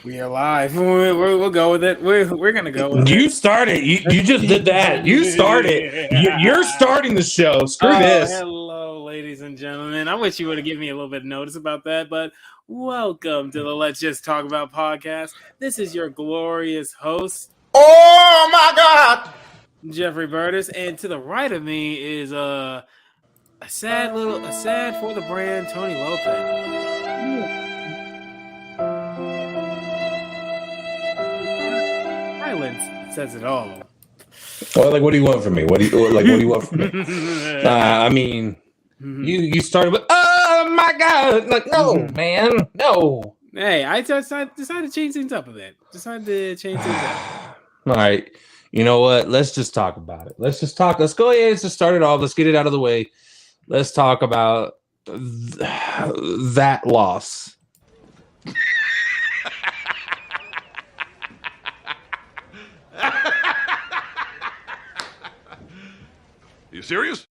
We are live. We'll go with it. We're gonna go with it. You started. You just did that. You started. You're starting the show. Screw this. Hello, ladies and gentlemen. I wish you would have given me a little bit of notice about that, but welcome to the Let's Just Talk About podcast. This is your glorious host. Oh my God, Jeffrey Burtis, and to the right of me is a sad for the brand, Tony Lopez. Silence says it all. Well, like, what do you want from me? What do you want from me? I mean, you started with, oh my God, like, no, man, no. Hey, I decided to change things up a bit. All right, you know what? Let's just talk about it. Let's go ahead and just start it off. Let's get it out of the way. Let's talk about that loss. you serious?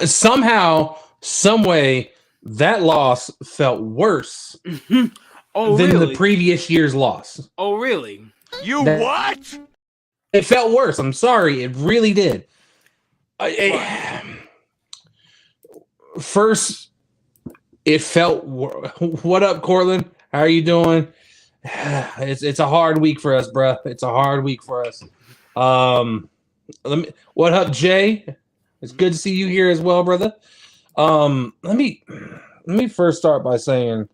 Somehow, some way, that loss felt worse than really? the previous year's loss. Oh, really? What? It felt worse. I'm sorry. It really did. First, it felt. What up, Cortland? How are you doing? It's a hard week for us, bruh. It's a hard week for us. What up, Jay? It's good to see you here as well, brother. Let me first start by saying,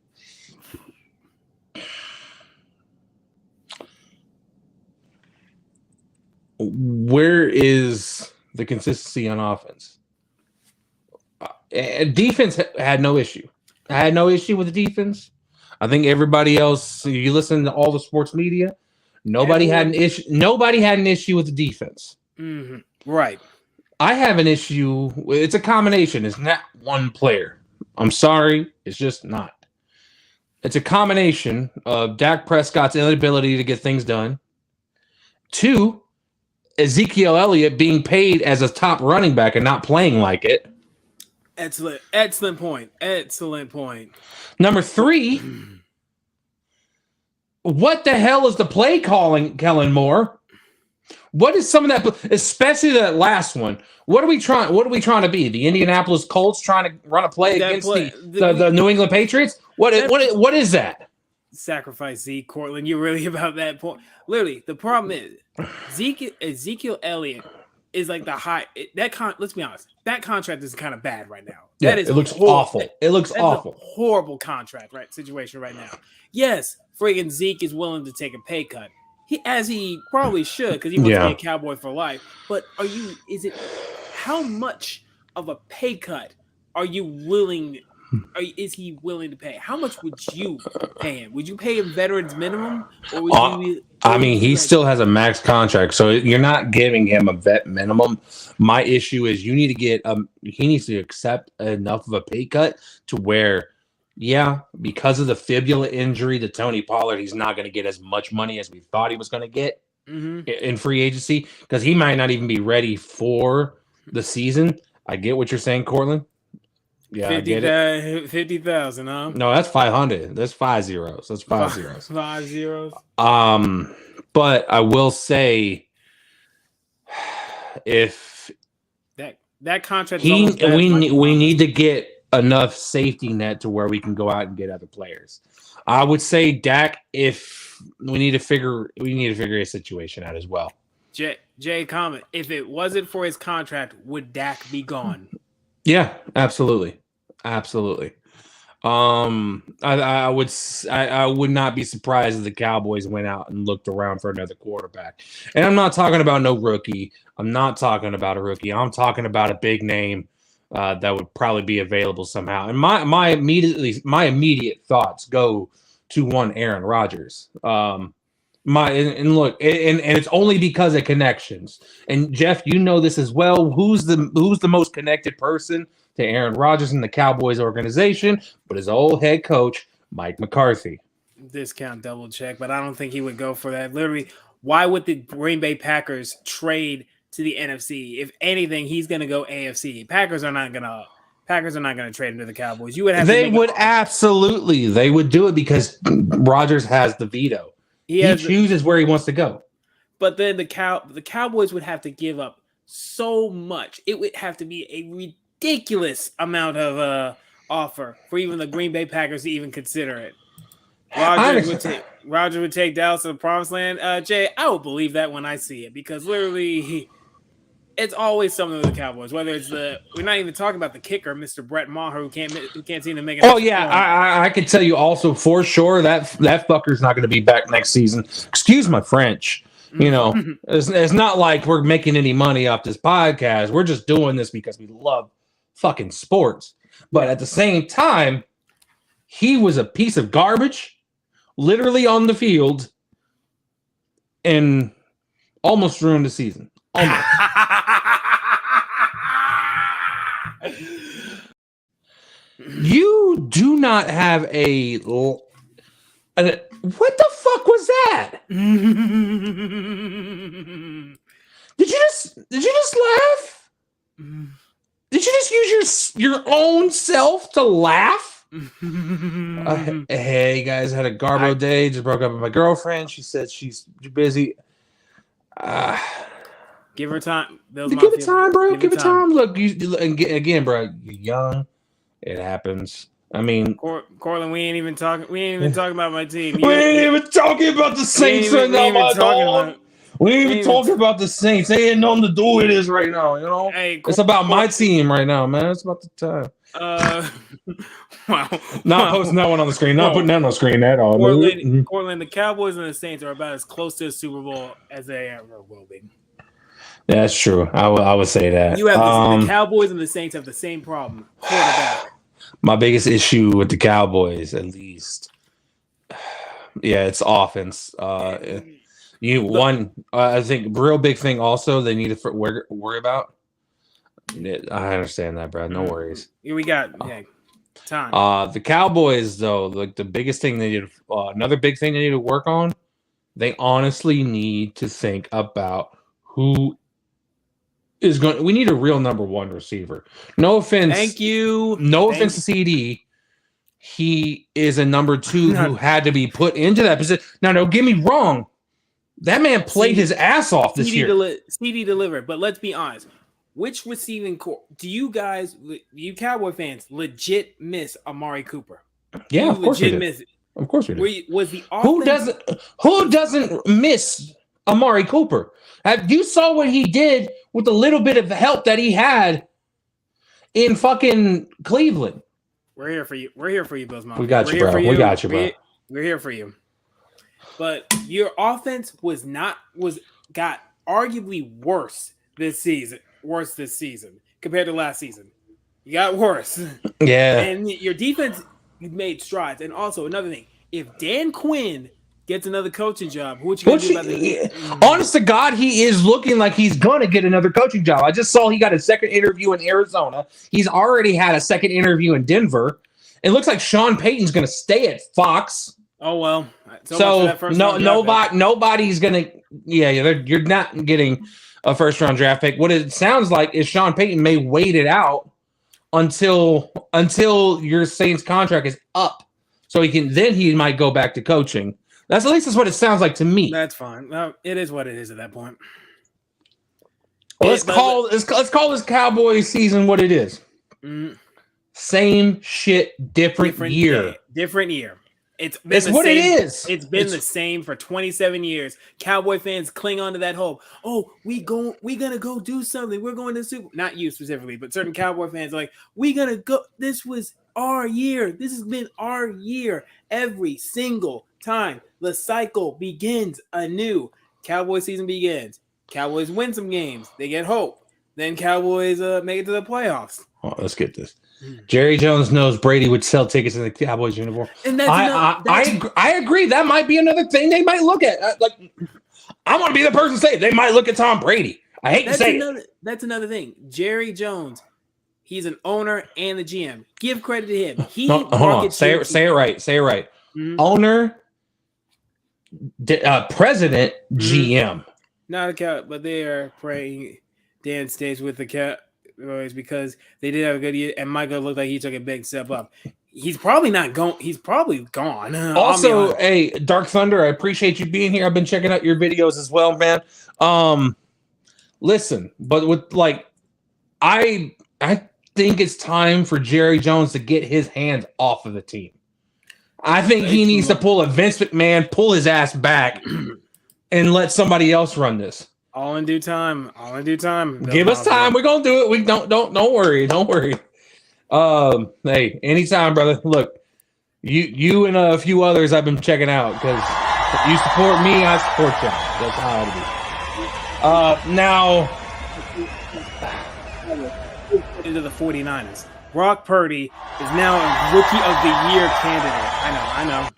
where is the consistency on offense? Defense had no issue. I had no issue with the defense. I think everybody else, you listen to all the sports media, nobody had an issue. Nobody had an issue with the defense. Mm-hmm. Right. I have an issue. It's a combination. It's not one player. I'm sorry. It's just not. It's a combination of Dak Prescott's inability to get things done. 2, Ezekiel Elliott being paid as a top running back and not playing like it. Excellent point. Number 3, what the hell is the play calling, Kellen Moore? What is some of that, especially that last one? What are we trying to be? The Indianapolis Colts trying to run a play against the New England Patriots? What is that? Sacrifice Zeke, Cortland. You're really about that point. Literally, the problem is Ezekiel Elliott is like the high. Let's be honest. That contract is kind of bad right now. It looks awful. It looks awful. A horrible contract situation right now. Yes, friggin' Zeke is willing to take a pay cut. He probably should, because he wants to be a Cowboy for life. But how much of a pay cut are you willing? Is he willing to pay? How much would you pay him? Would you pay him veterans minimum? Or would he still has a max contract, so you're not giving him a vet minimum. My issue is he needs to accept enough of a pay cut to where, because of the fibula injury to Tony Pollard, he's not going to get as much money as we thought he was going to get in free agency, because he might not even be ready for the season. I get what you're saying, Cortland. Yeah, 50,000, huh? No, that's 500. That's 5 zeros. That's 5 zeros. 5 zeros. But I will say, if that contract, we need to get enough safety net to where we can go out and get other players. I would say Dak, if we need to figure a situation out as well. Jay, comment. If it wasn't for his contract, would Dak be gone? Yeah, absolutely. I would not be surprised if the Cowboys went out and looked around for another quarterback. And I'm not talking about no rookie. I'm not talking about a rookie. I'm talking about a big name that would probably be available somehow. And my immediate thoughts go to one Aaron Rodgers. And it's only because of connections. And Jeff, you know this as well. Who's the most connected person to Aaron Rodgers in the Cowboys organization? But his old head coach, Mike McCarthy. Discount double check, but I don't think he would go for that. Literally, why would the Green Bay Packers trade to the NFC? If anything, he's going to go AFC. Packers are not going to Packers are not going to trade him to the Cowboys. You would have. They would absolutely. They would do it because Rodgers has the veto. He chooses where he wants to go. But then the Cowboys would have to give up so much. It would have to be a ridiculous amount of offer for even the Green Bay Packers to even consider it. Rodgers would take Dallas to the promised land. Jay, I will believe that when I see it because literally it's always something with the Cowboys. Whether it's we're not even talking about the kicker, Mr. Brett Maher, who can't seem to make it. Oh yeah, I could tell you also for sure that fucker's not going to be back next season. Excuse my French. You know, it's not like we're making any money off this podcast. We're just doing this because we love fucking sports. But at the same time, he was a piece of garbage, literally on the field, and almost ruined the season. Almost. You do not have a what the fuck was that? Did you just laugh? Did you just use your own self to laugh? Hey guys, had a Garbo day. Just broke up with my girlfriend. She said she's busy. Give her time. Give it time, bro. Give it time. Look, again, bro. You're young. It happens. I mean, Cortland, we ain't even talking about my team. We ain't even talking about the Saints right now. We ain't even talking about the Saints. They ain't nothing to do with this right now. You know, it's about my team right now, man. It's about the time. Wow. Not posting that one on the screen. Not putting that on the screen at all. Cortland, the Cowboys and the Saints are about as close to the Super Bowl as they ever will be. Yeah, that's true. I would say that. You have the Cowboys and the Saints have the same problem. Quarterback. My biggest issue with the Cowboys, at least, it's offense. I think real big thing also they need to worry about. I understand that, Brad. No worries. We got time. The Cowboys, though, like the biggest thing they need, another big thing they need to work on. They honestly need to think about who is going. We need a real number one receiver. No offense. Thank you. No offense to CD. He is a number two who had to be put into that position. Now, don't get me wrong. That man played his ass off this year. CD delivered, but let's be honest. Which receiving core do you Cowboy fans legit miss Amari Cooper? Yeah, of course we did. Miss it? Of course we did. Was the offense... Who doesn't miss Amari Cooper? You saw what he did with the little bit of help that he had in fucking Cleveland. We're here for you. We're here for you, Bills Mafia. We got you, bro. We got you, bro. We're here for you. But your offense got arguably worse this season compared to last season. You got worse. Yeah. And your defense, you made strides. And also another thing, if Dan Quinn gets another coaching job, what you gonna do about that? Honest to God, he is looking like he's gonna get another coaching job. I just saw he got a second interview in Arizona. He's already had a second interview in Denver. It looks like Sean Payton's gonna stay at Fox. Oh well. So nobody's gonna. You're not getting a first round draft pick. What it sounds like is Sean Payton may wait it out until your Saints contract is up, so he might go back to coaching. At least that's what it sounds like to me. That's fine. Well, it is what it is at that point. Well, let's call this Cowboys season what it is. Same shit, different year. Different year. It's what it is. It's been the same for 27 years. Cowboy fans cling on to that hope. Oh, we gonna go do something. We're going to Super. Not you specifically, but certain Cowboy fans are like, we gonna go. This was our year. This has been our year. Every single time the cycle begins anew. Cowboy season begins. Cowboys win some games. They get hope. Then Cowboys make it to the playoffs. Oh, let's get this. Jerry Jones knows Brady would sell tickets in the Cowboys uniform. And I agree. That might be another thing they might look at. I want to be the person to say it. They might look at Tom Brady. I hate to say it. That's another thing. Jerry Jones, he's an owner and the GM. Give credit to him. Hold on. Say it right. Mm-hmm. Owner, president, GM. Not a cow, but they are praying Dan stays with the cat. Cowboys because they did have a good year, and Michael looked like he took a big step up. He's probably not going. He's probably gone. Also, hey, Dark Thunder, I appreciate you being here. I've been checking out your videos as well, man. Listen, but with like, I think it's time for Jerry Jones to get his hands off of the team. I think he needs to pull a Vince McMahon, pull his ass back, and let somebody else run this. All in due time. All in due time. Give us time. We're gonna do it. We don't worry. Don't worry. Hey, anytime, brother. Look, you and a few others I've been checking out because you support me, I support you. That's how it is. Now into the 49ers. Brock Purdy is now a Rookie of the Year candidate. I know.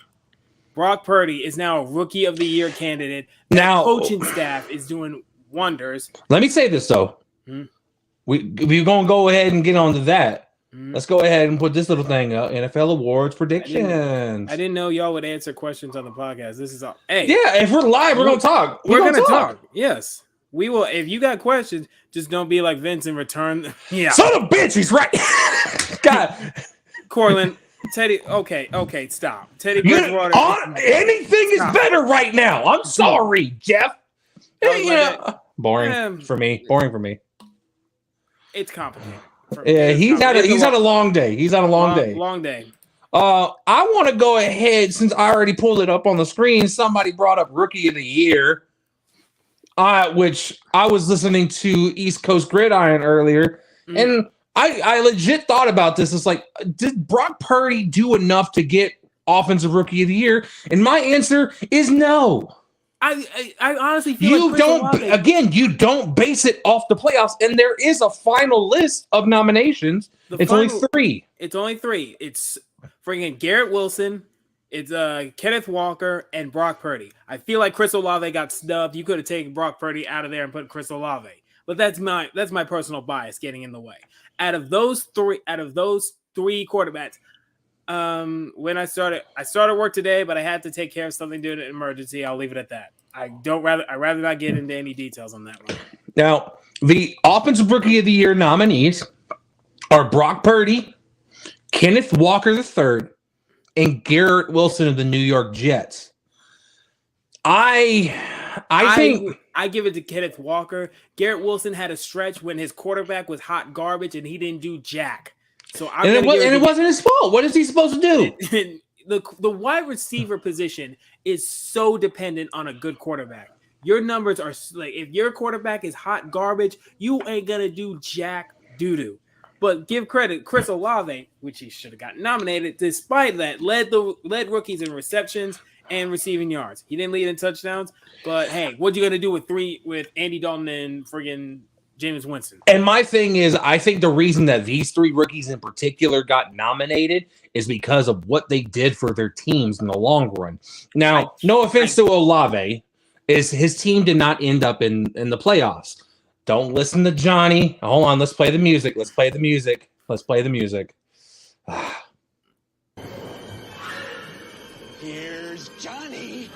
Brock Purdy is now a Rookie of the Year candidate. Now, coaching staff is doing wonders. Let me say this though. We're gonna go ahead and get on to that. Let's go ahead and put this little thing up. NFL awards predictions. I didn't know y'all would answer questions on the podcast. This is all. Hey, yeah, if we're live, we're gonna talk. We're gonna talk. Yes, we will. If you got questions, just don't be like Vince and return. Yeah, son of a bitch, he's right. God, Cortland, Teddy. Okay, stop. Teddy Bridgewater. Anything is better right now. I'm sorry, Jeff. Yeah, boring for me. Boring for me. It's complicated. Yeah, he's had a long day. He's had a long day. Long day. I want to go ahead since I already pulled it up on the screen. Somebody brought up Rookie of the Year, which I was listening to East Coast Gridiron earlier, and I legit thought about this. It's like, did Brock Purdy do enough to get Offensive Rookie of the Year? And my answer is no. I honestly feel you don't base it off the playoffs, and there is a final list of nominations. Only three. It's only three. It's freaking Garrett Wilson, it's Kenneth Walker, and Brock Purdy. I feel like Chris Olave got snubbed. You could have taken Brock Purdy out of there and put Chris Olave, but that's my personal bias getting in the way. Out of those three quarterbacks. When I started work today, but I had to take care of something due to an emergency. I'll leave it at that. I'd rather not get into any details on that one. Now, the Offensive Rookie of the Year nominees are Brock Purdy, Kenneth Walker III, and Garrett Wilson of the New York Jets. I think I give it to Kenneth Walker. Garrett Wilson had a stretch when his quarterback was hot garbage and he didn't do jack. So it wasn't his fault. What is he supposed to do? The wide receiver position is so dependent on a good quarterback. Your numbers are like, if your quarterback is hot garbage, you ain't gonna do jack doo-doo. But give credit, Chris Olave, which he should have gotten nominated, despite that, led rookies in receptions and receiving yards. He didn't lead in touchdowns, but hey, what you gonna do with Andy Dalton and friggin' Jameis Winston? And my thing is, I think the reason that these three rookies in particular got nominated is because of what they did for their teams in the long run. Now, no offense to Olave, his team did not end up in the playoffs. Don't listen to Johnny. Hold on, let's play the music. Here's Johnny.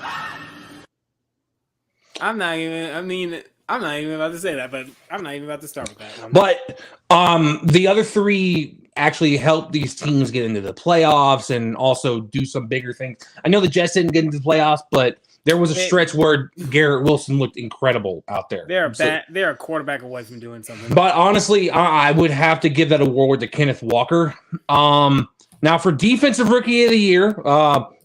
I'm not even about to say that, but I'm not even about to start with that. But the other three actually helped these teams get into the playoffs and also do some bigger things. I know the Jets didn't get into the playoffs, but there was a stretch where Garrett Wilson looked incredible out there. They're a quarterback away from doing something. But honestly, I would have to give that award to Kenneth Walker. Now for Defensive Rookie of the Year,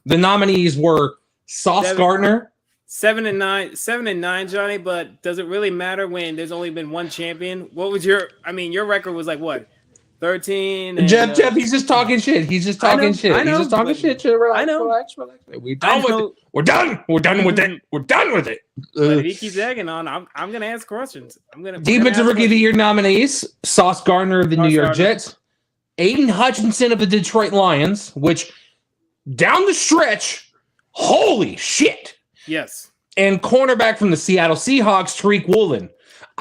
the nominees were Sauce Gardner. 7-9, Johnny, but does it really matter when there's only been one champion? What was your record was like what? 13. And, Jeff, he's just talking shit. He's just talking shit. Relax, I know. Relax. We're done with it. We're done with it. We're done with it. But if he keeps egging on, I'm gonna ask questions. Defensive Rookie of the Year nominees: Sauce Gardner of the New York Jets, Aiden Hutchinson of the Detroit Lions, which down the stretch, holy shit. Yes. And cornerback from the Seattle Seahawks, Tariq Woolen.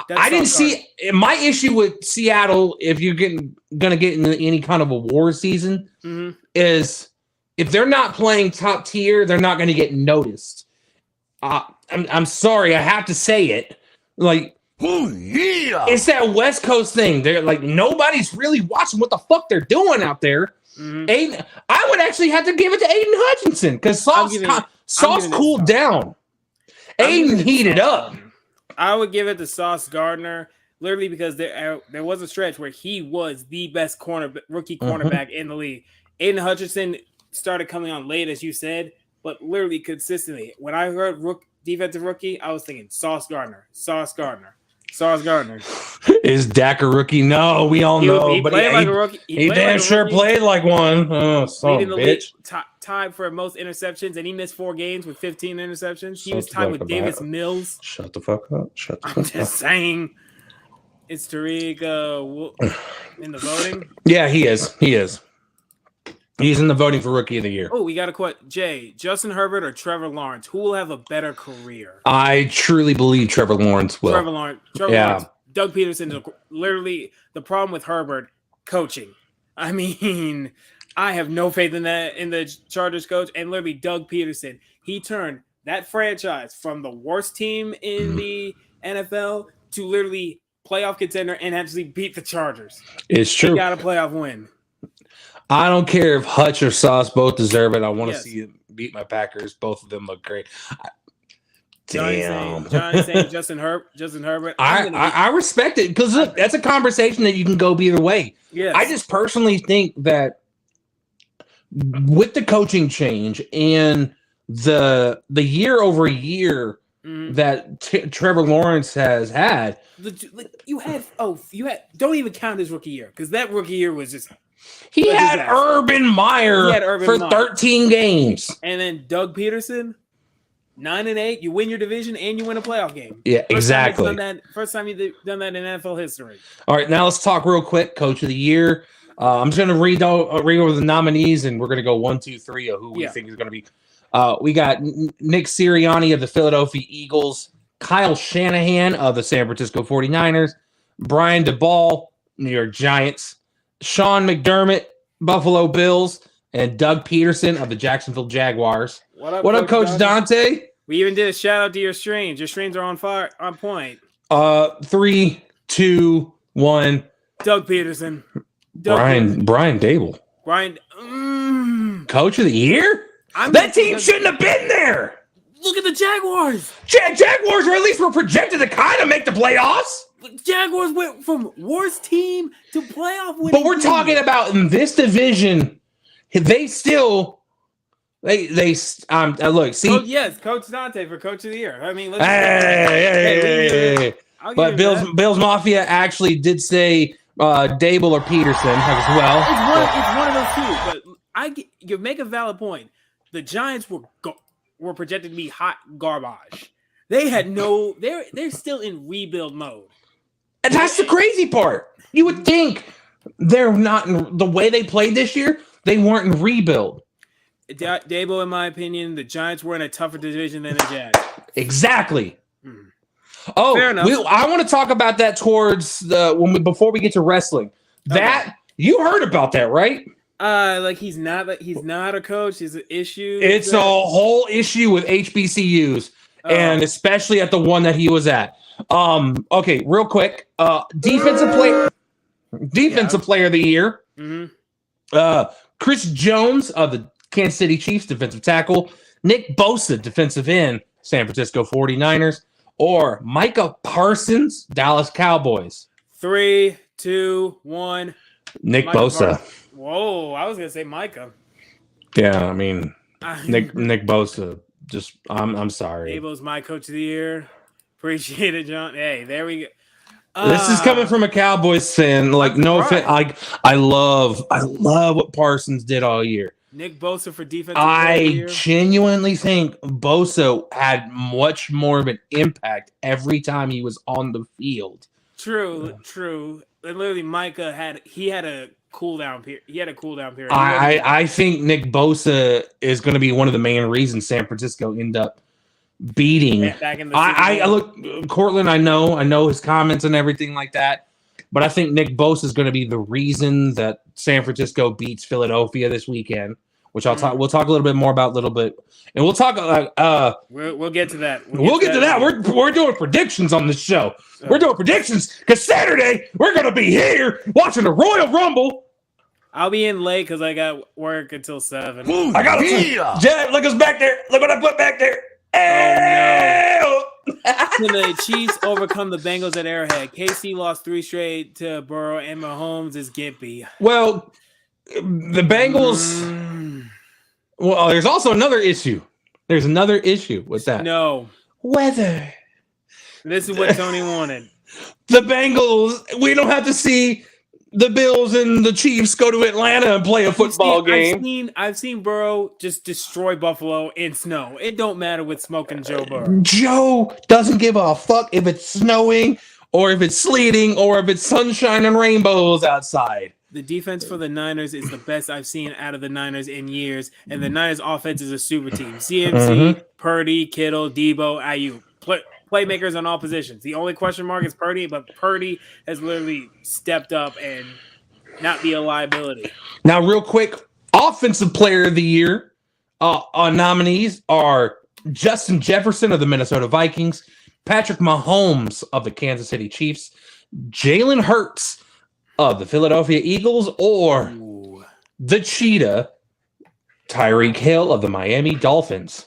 I didn't see my issue with Seattle. If you're going to get into any kind of award season, is if they're not playing top tier, they're not going to get noticed. I'm sorry, I have to say it. Like Oh, yeah. It's that West Coast thing. They're like, nobody's really watching what the fuck they're doing out there. Mm-hmm. Aiden, I would actually have to give it to Aiden Hutchinson because Sauce cooled down. Aiden heated up. I would give it to Sauce Gardner, literally because there was a stretch where he was the best rookie cornerback in the league. Aiden Hutchinson started coming on late, as you said, but literally consistently. When I heard defensive rookie, I was thinking Sauce Gardner. Is Dak a rookie? No, we all know. He played like a rookie. He damn sure played like one. Oh, son of a bitch. Tied for most interceptions, and he missed 4 games with 15 interceptions. He was tied with Davis Mills. Shut the fuck up. I'm just saying. Is Tariq in the voting? Yeah, he is. He's in the voting for Rookie of the Year. Oh, we got a question. Jay, Justin Herbert or Trevor Lawrence? Who will have a better career? I truly believe Trevor Lawrence will. Trevor Lawrence. Doug Peterson. Literally, the problem with Herbert, coaching. I mean, I have no faith in the Chargers coach. And literally, Doug Peterson, he turned that franchise from the worst team in the NFL to literally playoff contender and actually beat the Chargers. It's true. He got a playoff win. I don't care if Hutch or Sauce both deserve it. I want to see him beat my Packers. Both of them look great. Damn. Johnny saying Justin Herbert. I respect it because look, that's a conversation that you can go either way. Yes. I just personally think that with the coaching change and the year over year that Trevor Lawrence has had, you had don't even count his rookie year because that rookie year was just. He had Urban Meyer for 13 games. And then Doug Peterson, 9-8. You win your division and you win a playoff game. Yeah, exactly. First time you've done that in NFL history. All right, now let's talk real quick. Coach of the Year. I'm just going to read over the nominees, and we're going to go 1, 2, 3 of who we think is going to be. We got Nick Sirianni of the Philadelphia Eagles, Kyle Shanahan of the San Francisco 49ers, Brian DeBall, New York Giants, Sean McDermott, Buffalo Bills, and Doug Peterson of the Jacksonville Jaguars. What up, Coach Dante? We even did a shout out to your strains. Your strains are on point. 3, 2, 1. Doug Peterson. Brian Dable. Coach of the Year? That team shouldn't have been there. Look at the Jaguars. Jaguars, or at least were projected to kind of make the playoffs. Jaguars went from worst team to playoff winning. But we're talking about in this division, they still look. See, Coach Dante for Coach of the Year. I mean, hey. But Bills Mafia actually did say Dable or Peterson as well. It's one of those two. But you make a valid point. The Giants were projected to be hot garbage. They had they're still in rebuild mode. And that's the crazy part. You would think they're not in the way they played this year. They weren't in rebuild. Dabo, in my opinion, the Giants were in a tougher division than the Jags. Exactly. Oh, I want to talk about that towards before we get to wrestling. That you heard about that, right? He's not a coach. He's an issue. It's a whole issue with HBCUs, and especially at the one that he was at. Okay, real quick. Defensive player of the year. Mm-hmm. Chris Jones of the Kansas City Chiefs, defensive tackle. Nick Bosa, defensive end, San Francisco 49ers. Or Micah Parsons, Dallas Cowboys. 3, 2, 1. Nick Bosa. Whoa, I was gonna say Micah. Yeah, I mean Nick Bosa. Just I'm sorry. Abel's my coach of the year. Appreciate it, John. Hey, there we go. This is coming from a Cowboys fan. Like, no offense. I love what Parsons did all year. Nick Bosa for defense. I genuinely think Bosa had much more of an impact every time he was on the field. True. And literally, Micah had a cool down period. I think Nick Bosa is going to be one of the main reasons San Francisco end up beating. Back in the I look, Cortland. I know his comments and everything like that, but I think Nick Bosa is going to be the reason that San Francisco beats Philadelphia this weekend. which we'll talk a little bit more about a little bit, and we'll talk we'll get to that. We'll get to that. We're doing predictions on this show. We're doing predictions because Saturday we're gonna be here watching the Royal Rumble. I'll be in late because I got work until 7. I got Jed, look us back there. Look what I put back there. Oh, no. Can the Chiefs overcome the Bengals at Arrowhead? KC lost 3 straight to Burrow, and Mahomes is gimpy. Well, the Bengals. Well, there's also another issue. There's another issue with that. No. Weather. This is what Tony wanted. The Bengals, we don't have to see the Bills and the Chiefs go to Atlanta and play a football game. I've seen Burrow just destroy Buffalo in snow. It don't matter with smoking Joe Burrow. Joe doesn't give a fuck if it's snowing or if it's sleeting or if it's sunshine and rainbows outside. The defense for the Niners is the best I've seen out of the Niners in years, and the Niners offense is a super team. CMC, Purdy, Kittle, Debo, Ayuk. Playmakers on all positions. The only question mark is Purdy, but Purdy has literally stepped up and not be a liability. Now, real quick, Offensive Player of the Year nominees are Justin Jefferson of the Minnesota Vikings, Patrick Mahomes of the Kansas City Chiefs, Jalen Hurts of the Philadelphia Eagles, or the Cheetah, Tyreek Hill of the Miami Dolphins.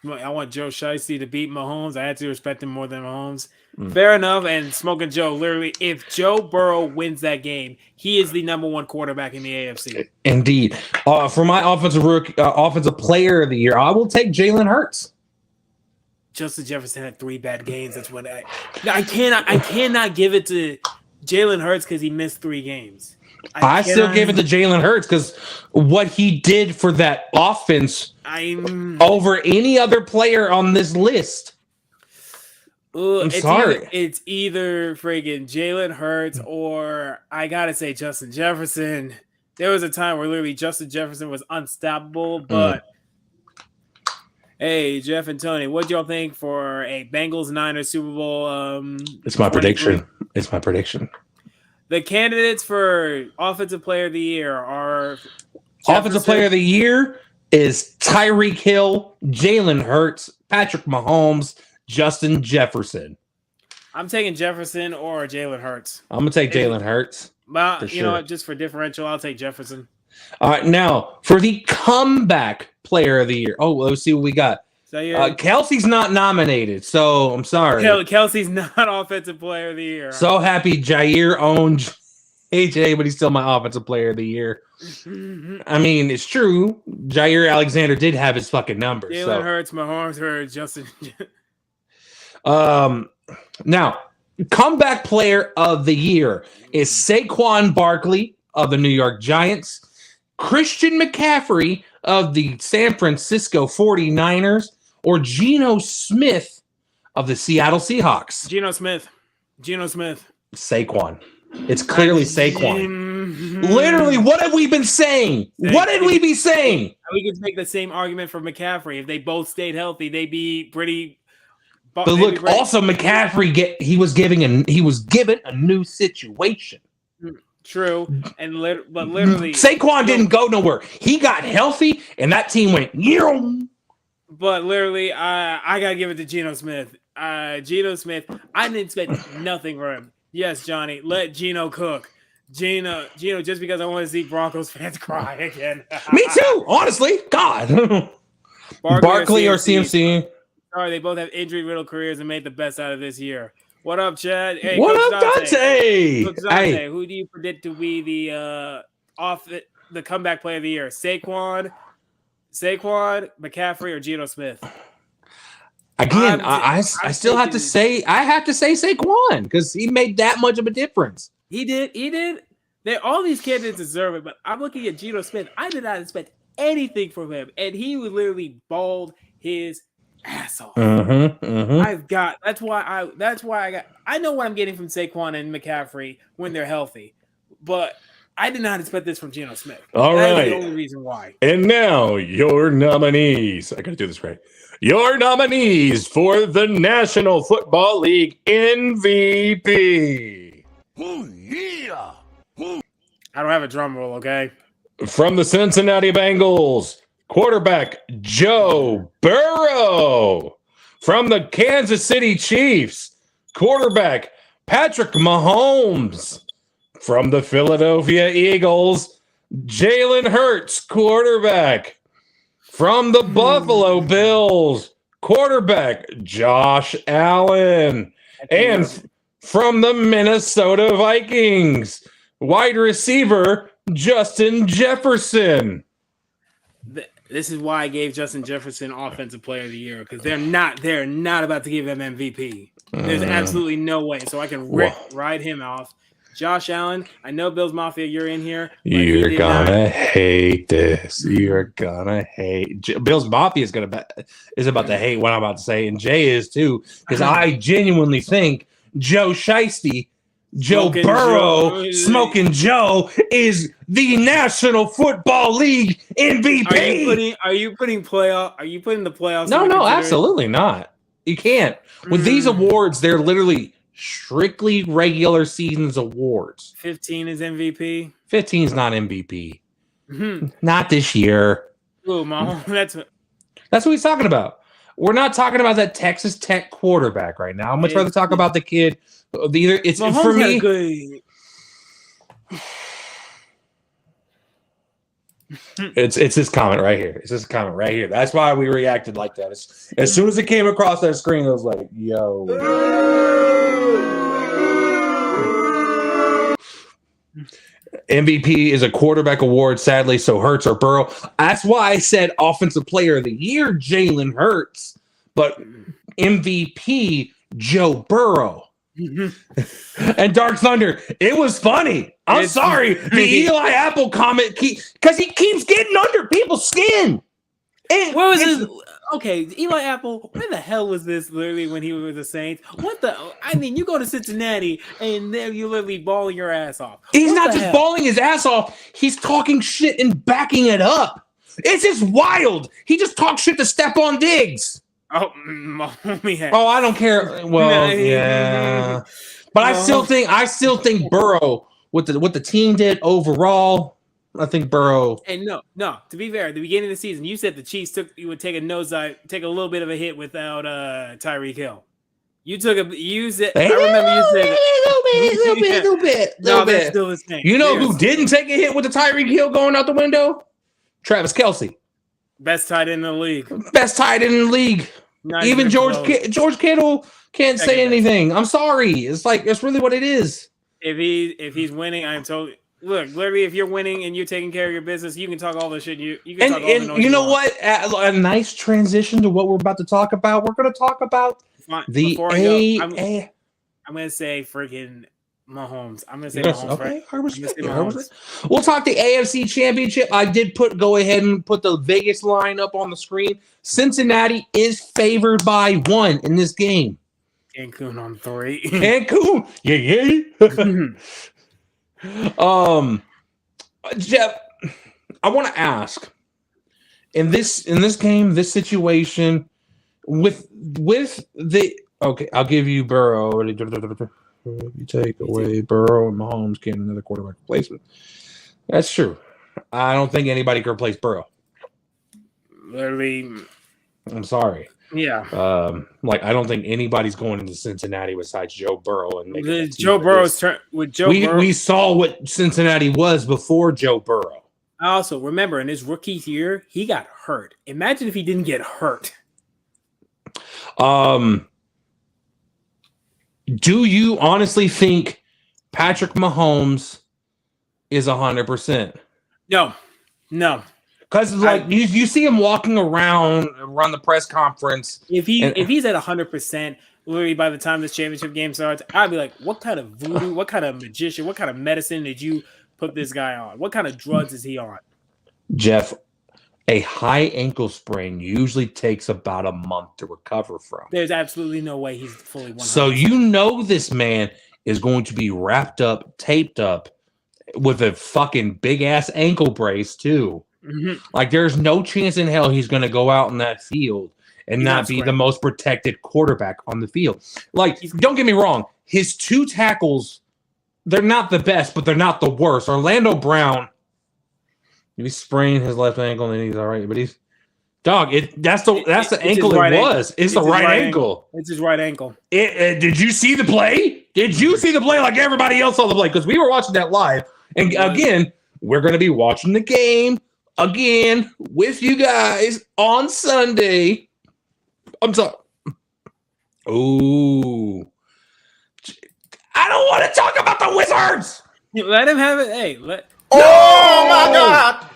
I want Joe Shiesty to beat Mahomes. I had to respect him more than Mahomes. Fair enough. And Smoking Joe, literally, if Joe Burrow wins that game, he is the number 1 quarterback in the AFC. Indeed. For my offensive player of the year, I will take Jalen Hurts. Justin Jefferson had 3 bad games. That's what I cannot give it to Jalen Hurts because he missed 3 games. I still give it to Jalen Hurts because what he did for that offense over any other player on this list. I'm sorry. It's either friggin' Jalen Hurts or I gotta say Justin Jefferson. There was a time where literally Justin Jefferson was unstoppable, but hey, Jeff and Tony, what do y'all think for a Bengals-Niners Super Bowl? It's my prediction. The candidates for Offensive Player of the Year are Offensive Player of the Year is Tyreek Hill, Jalen Hurts, Patrick Mahomes, Justin Jefferson. I'm taking Jefferson or Jalen Hurts. I'm going to take Jalen Hurts. Well, you know what? Just for differential, I'll take Jefferson. All right, now for the Comeback Player of the Year. Oh, let's see what we got. So Kelsey's not nominated, so I'm sorry. Kelsey's not Offensive Player of the Year. So happy Jair owned AJ, but he's still my Offensive Player of the Year. I mean, it's true. Jair Alexander did have his fucking numbers. Jalen Hurts, Mahomes, Hurts, Justin. Now, Comeback Player of the Year is Saquon Barkley of the New York Giants, Christian McCaffrey of the San Francisco 49ers, or Geno Smith of the Seattle Seahawks. Geno Smith. Saquon. It's clearly Saquon. Literally, what have we been saying? What did we be saying? We could make the same argument for McCaffrey. If they both stayed healthy, they'd be pretty. But look, also McCaffrey he was given a new situation. True, but literally, Saquon didn't go nowhere. He got healthy, and that team went. But literally, I gotta give it to Geno Smith. Geno Smith, I didn't expect nothing from him. Yes, Johnny, let Geno cook. Geno, just because I want to see Broncos fans cry again. Me too, honestly. God. Barkley or CMC. Sorry, they both have injury-riddled careers and made the best out of this year. What up, Chad? Hey, what up, Dante? Hey. Who do you predict to be the comeback player of the year? Saquon, McCaffrey, or Geno Smith? Again, I still have to say Saquon because he made that much of a difference. He did. All these candidates deserve it, but I'm looking at Geno Smith. I did not expect anything from him, and he was literally balled his ass off. That's why I know what I'm getting from Saquon and McCaffrey when they're healthy, but I did not expect this from Geno Smith. All right. That's the only reason why. And now your nominees. I gotta do this right. Your nominees for the National Football League MVP. Oh yeah. I don't have a drum roll, okay? From the Cincinnati Bengals, quarterback Joe Burrow. From the Kansas City Chiefs, quarterback Patrick Mahomes. From the Philadelphia Eagles, Jalen Hurts, quarterback. From the Buffalo Bills, quarterback Josh Allen. And from the Minnesota Vikings, wide receiver Justin Jefferson. This is why I gave Justin Jefferson Offensive Player of the Year, because they're not about to give him MVP. There's absolutely no way. So I can ride him off. Josh Allen, I know Bills Mafia, you're in here. You're gonna hate this. You're gonna hate. Bills Mafia is about to hate what I'm about to say, and Jay is too, because I genuinely think Joe Shiesty, Smoking Joe is the National Football League MVP. Are you putting the playoffs? No, absolutely not. You can't. With these awards, they're literally strictly regular seasons awards. 15 is MVP. 15 is not MVP. Not this year. Oh, Mom, that's what he's talking about. We're not talking about that Texas Tech quarterback right now. I'd much rather talk about the kid. It's Mahomes for me. It's this comment right here. It's this comment right here. That's why we reacted like that. As soon as it came across that screen, I was like, "Yo." MVP is a quarterback award, sadly, so Hurts or Burrow. That's why I said Offensive Player of the Year, Jalen Hurts, but MVP, Joe Burrow. And Dark Thunder, it was funny. I'm sorry. The Eli Apple comment, because he keeps getting under people's skin. What was his? Okay, Eli Apple, where the hell was this literally when he was with the Saints? I mean, you go to Cincinnati and then you literally balling your ass off. He's not just balling his ass off. He's talking shit and backing it up. It's just wild. He just talks shit to Stephon Diggs. Oh, I don't care. Well, yeah. But I still think Burrow, what the team did overall, I think Burrow. And no. To be fair, at the beginning of the season, you said the Chiefs would take a nosedive, take a little bit of a hit without Tyreek Hill. I remember you said a little bit. They're still the same. You know who didn't take a hit with the Tyreek Hill going out the window? Travis Kelce. Best tight end in the league. Even George Kittle can't say anything. I'm sorry. It's like it's really what it is. If he's winning, I am totally. Look, literally, if you're winning and you're taking care of your business, you can talk all the shit. You can talk all the noise. You know what? A nice transition to what we're about to talk about. We're going to talk about I'm going to say freaking Mahomes. I'm going to say Mahomes. Okay, Mahomes. We'll talk the AFC Championship. I did go ahead and put the Vegas line up on the screen. Cincinnati is favored by 1 in this game. Cancun on 3. Cancun, yeah. Jeff, I want to ask in this game, this situation with the I'll give you Burrow. You take away Burrow and Mahomes, get another quarterback replacement. That's true. I don't think anybody can replace Burrow. Literally, I'm sorry. Yeah. I don't think anybody's going into Cincinnati besides Joe Burrow and Joe Burrow's turn with Joe. We saw what Cincinnati was before Joe Burrow. Also, remember in his rookie year, he got hurt. Imagine if he didn't get hurt. Do you honestly think Patrick Mahomes is 100%? No. Because you see him walking around the press conference. If he's at 100%, literally by the time this championship game starts, I'd be like, what kind of voodoo, what kind of magician, what kind of medicine did you put this guy on? What kind of drugs is he on? Jeff, a high ankle sprain usually takes about a month to recover from. There's absolutely no way he's fully 100%. So this man is going to be wrapped up, taped up with a fucking big ass ankle brace too. Mm-hmm. Like there's no chance in hell he's going to go out in that field and not be the most protected quarterback on the field. Like, don't get me wrong, his 2 tackles, they're not the best, but they're not the worst. Orlando Brown, he sprained his left ankle and he's all right, but Dog, that's the ankle it was. It's the right ankle. It's his right ankle. Did you see the play? Did you see the play like everybody else saw the play? Because we were watching that live. And again, we're going to be watching the game again with you guys on Sunday. I'm sorry. Oh. I don't want to talk about the Wizards. Let him have it. Hey, Oh, my God.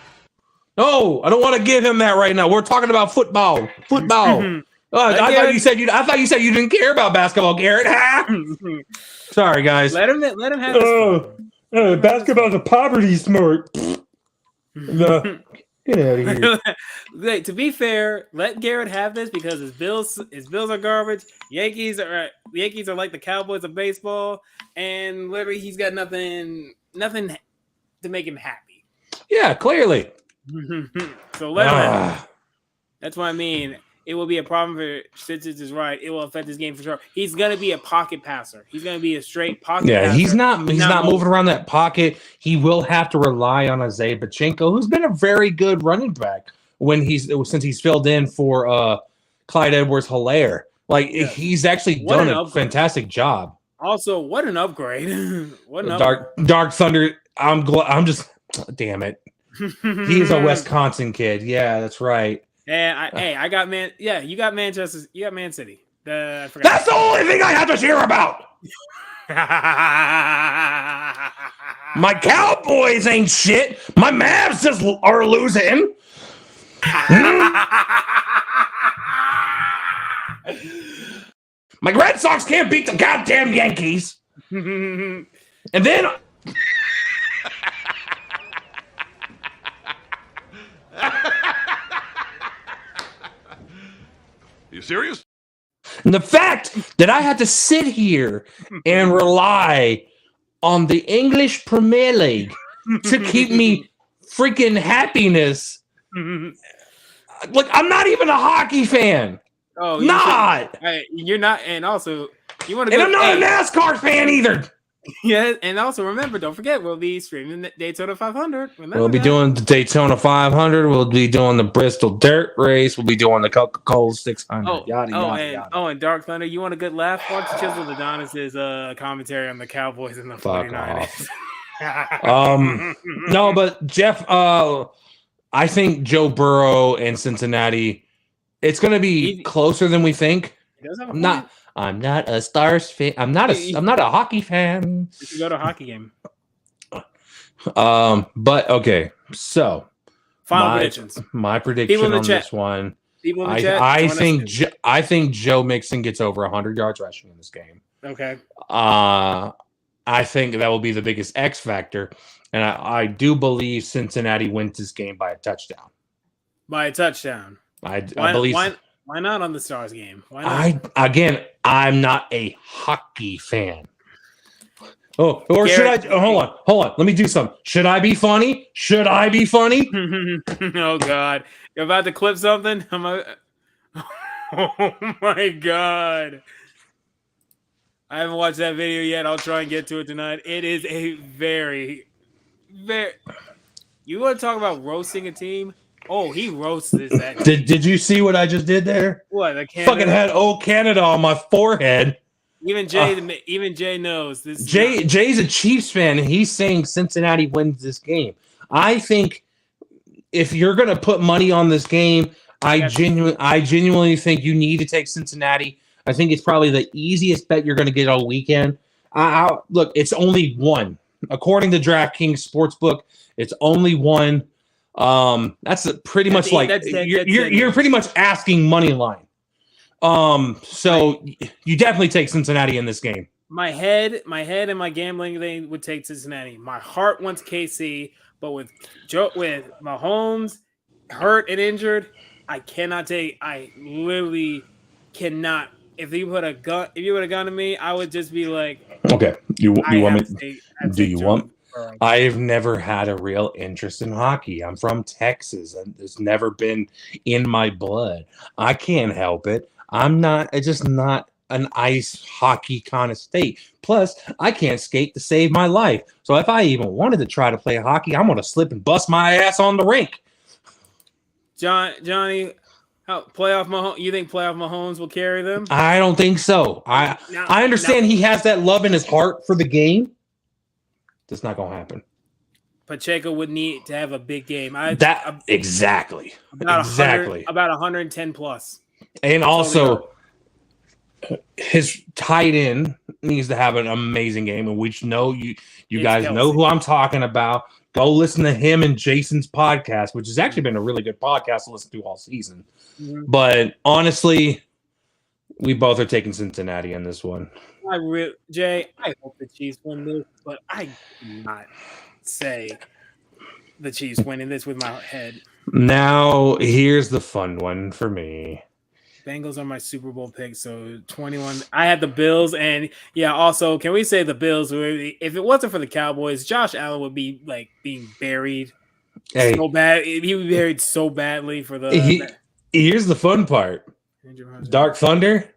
No, I don't want to give him that right now. We're talking about football. I thought you said you didn't care about basketball, Garrett. Sorry, guys. Let him have it. Basketball's a poverty sport. No. Get out of here. To be fair, let Garrett have this because his Bills are garbage. Yankees are like the Cowboys of baseball, and literally he's got nothing to make him happy. Yeah, clearly. So let him have it. That's what I mean. It will be a problem for since is right. It will affect his game for sure. He's going to be a pocket passer. He's going to be a straight pocket passer. He's not moving around that pocket. He will have to rely on Isaiah Pacheco, who's been a very good running back since he's filled in for Clyde Edwards-Helaire. He's actually done a fantastic job. Also, what an upgrade. Dark Thunder. Damn it. He's a Wisconsin kid. Yeah, that's right. And I got man. Yeah, you got Manchester. You got Man City. I forgot. That's the only thing I have to cheer about. My Cowboys ain't shit. My Mavs just are losing. My Red Sox can't beat the goddamn Yankees. And then. You serious? And the fact that I had to sit here and rely on the English Premier League to keep me freaking happiness. Like, I'm not even a hockey fan. Oh, you're not, and also you want to. And I'm not a NASCAR fan either. Yeah, and also remember, don't forget, we'll be streaming the Daytona 500. We'll be doing the Daytona 500. We'll be doing the Bristol Dirt Race. We'll be doing the Coca-Cola 600. Yada. And Dark Thunder, you want a good laugh? Watch Chisel Adonis's commentary on the Cowboys and the 49ers. No, but Jeff, I think Joe Burrow and Cincinnati, it's going to be closer than we think. I'm not a Stars fan. I'm not a hockey fan. You should go to a hockey game. But okay. So final predictions. My prediction on this one. I think Joe Mixon gets over 100 yards rushing in this game. Okay. I think that will be the biggest X factor, and I do believe Cincinnati wins this game by a touchdown. I believe. Why not on the Stars game? Why not? I'm not a hockey fan. Oh, or Garrett, should I? Hold on. Let me do something. Should I be funny? Oh God, you're about to clip something. Oh my God. I haven't watched that video yet. I'll try and get to it tonight. It is a very, very. You want to talk about roasting a team? Oh, he roasted that. Did you see what I just did there? What? Fucking had "Oh Canada" on my forehead. Even Jay knows this. Jay's a Chiefs fan, and he's saying Cincinnati wins this game. I think if you're gonna put money on this game, I genuinely think you need to take Cincinnati. I think it's probably the easiest bet you're gonna get all weekend. Look, it's only one. According to DraftKings Sportsbook, it's only one. That's pretty much you're pretty much asking money line. So you definitely take Cincinnati in this game. My head and my gambling thing would take Cincinnati. My heart wants KC, but with Mahomes hurt and injured, I cannot take. I literally cannot. If you would have gun to me, I would just be like, okay, you want me? Do you want? I've never had a real interest in hockey. I'm from Texas, and it's never been in my blood. I can't help it. It's just not an ice hockey kind of state. Plus, I can't skate to save my life. So if I even wanted to try to play hockey, I'm going to slip and bust my ass on the rink. Johnny, How playoff Mahomes? You think playoff Mahomes will carry them? I don't think so. I understand he has that love in his heart for the game. That's not going to happen. Pacheco would need to have a big game. Exactly. About 110 plus. And also, his tight end needs to have an amazing game, and which you guys Kelsey. know who I'm talking about. Go listen to him and Jason's podcast, which has actually been a really good podcast to listen to all season. Mm-hmm. But honestly, we both are taking Cincinnati in this one. Jay, I hope the Chiefs win this, but I do not say the Chiefs winning this with my head. Now, here's the fun one for me. Bengals are my Super Bowl pick, so 21. I had the Bills, and also, can we say the Bills? If it wasn't for the Cowboys, Josh Allen would be like being buried so bad. He would be buried so badly for the. Here's the fun part. Dark Thunder.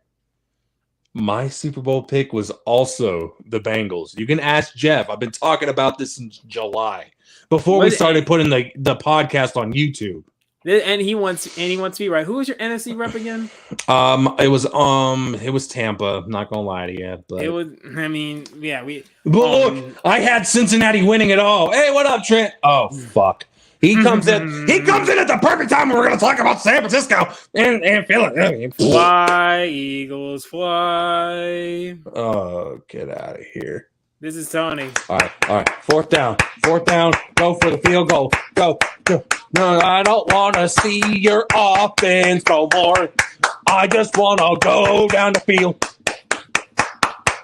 My Super Bowl pick was also the Bengals. You can ask Jeff. I've been talking about this since July before we started putting the podcast on YouTube. And he wants to be right. Who was your NFC rep again? It was Tampa. I'm not gonna lie to you, but it was. I mean, yeah, we. But look, I had Cincinnati winning it all. Hey, what up, Trent? Oh fuck, he comes in. He comes in at the perfect time when we're gonna talk about San Francisco and Philadelphia. Fly, Eagles, fly! Oh, get out of here. This is Tony. All right. Fourth down. Go for the field goal. Go. No, I don't want to see your offense no more. I just want to go down the field.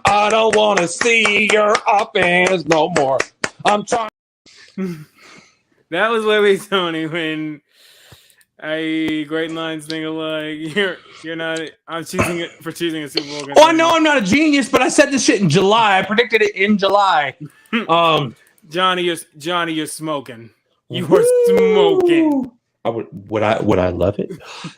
I don't want to see your offense no more. I'm trying. That was literally Tony when great lines think alike. You're not. I'm choosing it for choosing a Super Bowl. Oh, I know I'm not a genius, but I said this shit in July. I predicted it in July. Johnny, you're smoking. You were smoking. Would I love it?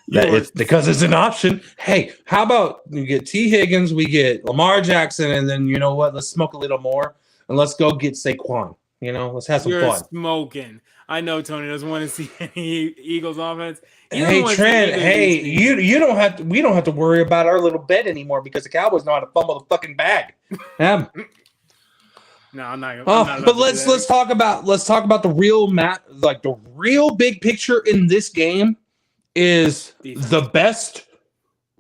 It's because it's an option. Hey, how about you get T. Higgins, we get Lamar Jackson, and then you know what? Let's smoke a little more and let's go get Saquon. Let's have some fun. Smoking. I know Tony doesn't want to see any Eagles offense. Hey Trent, you don't have to. We don't have to worry about our little bet anymore because the Cowboys know how to fumble the fucking bag. No, I'm not. But let's talk about the real the real big picture in this game is defense. The best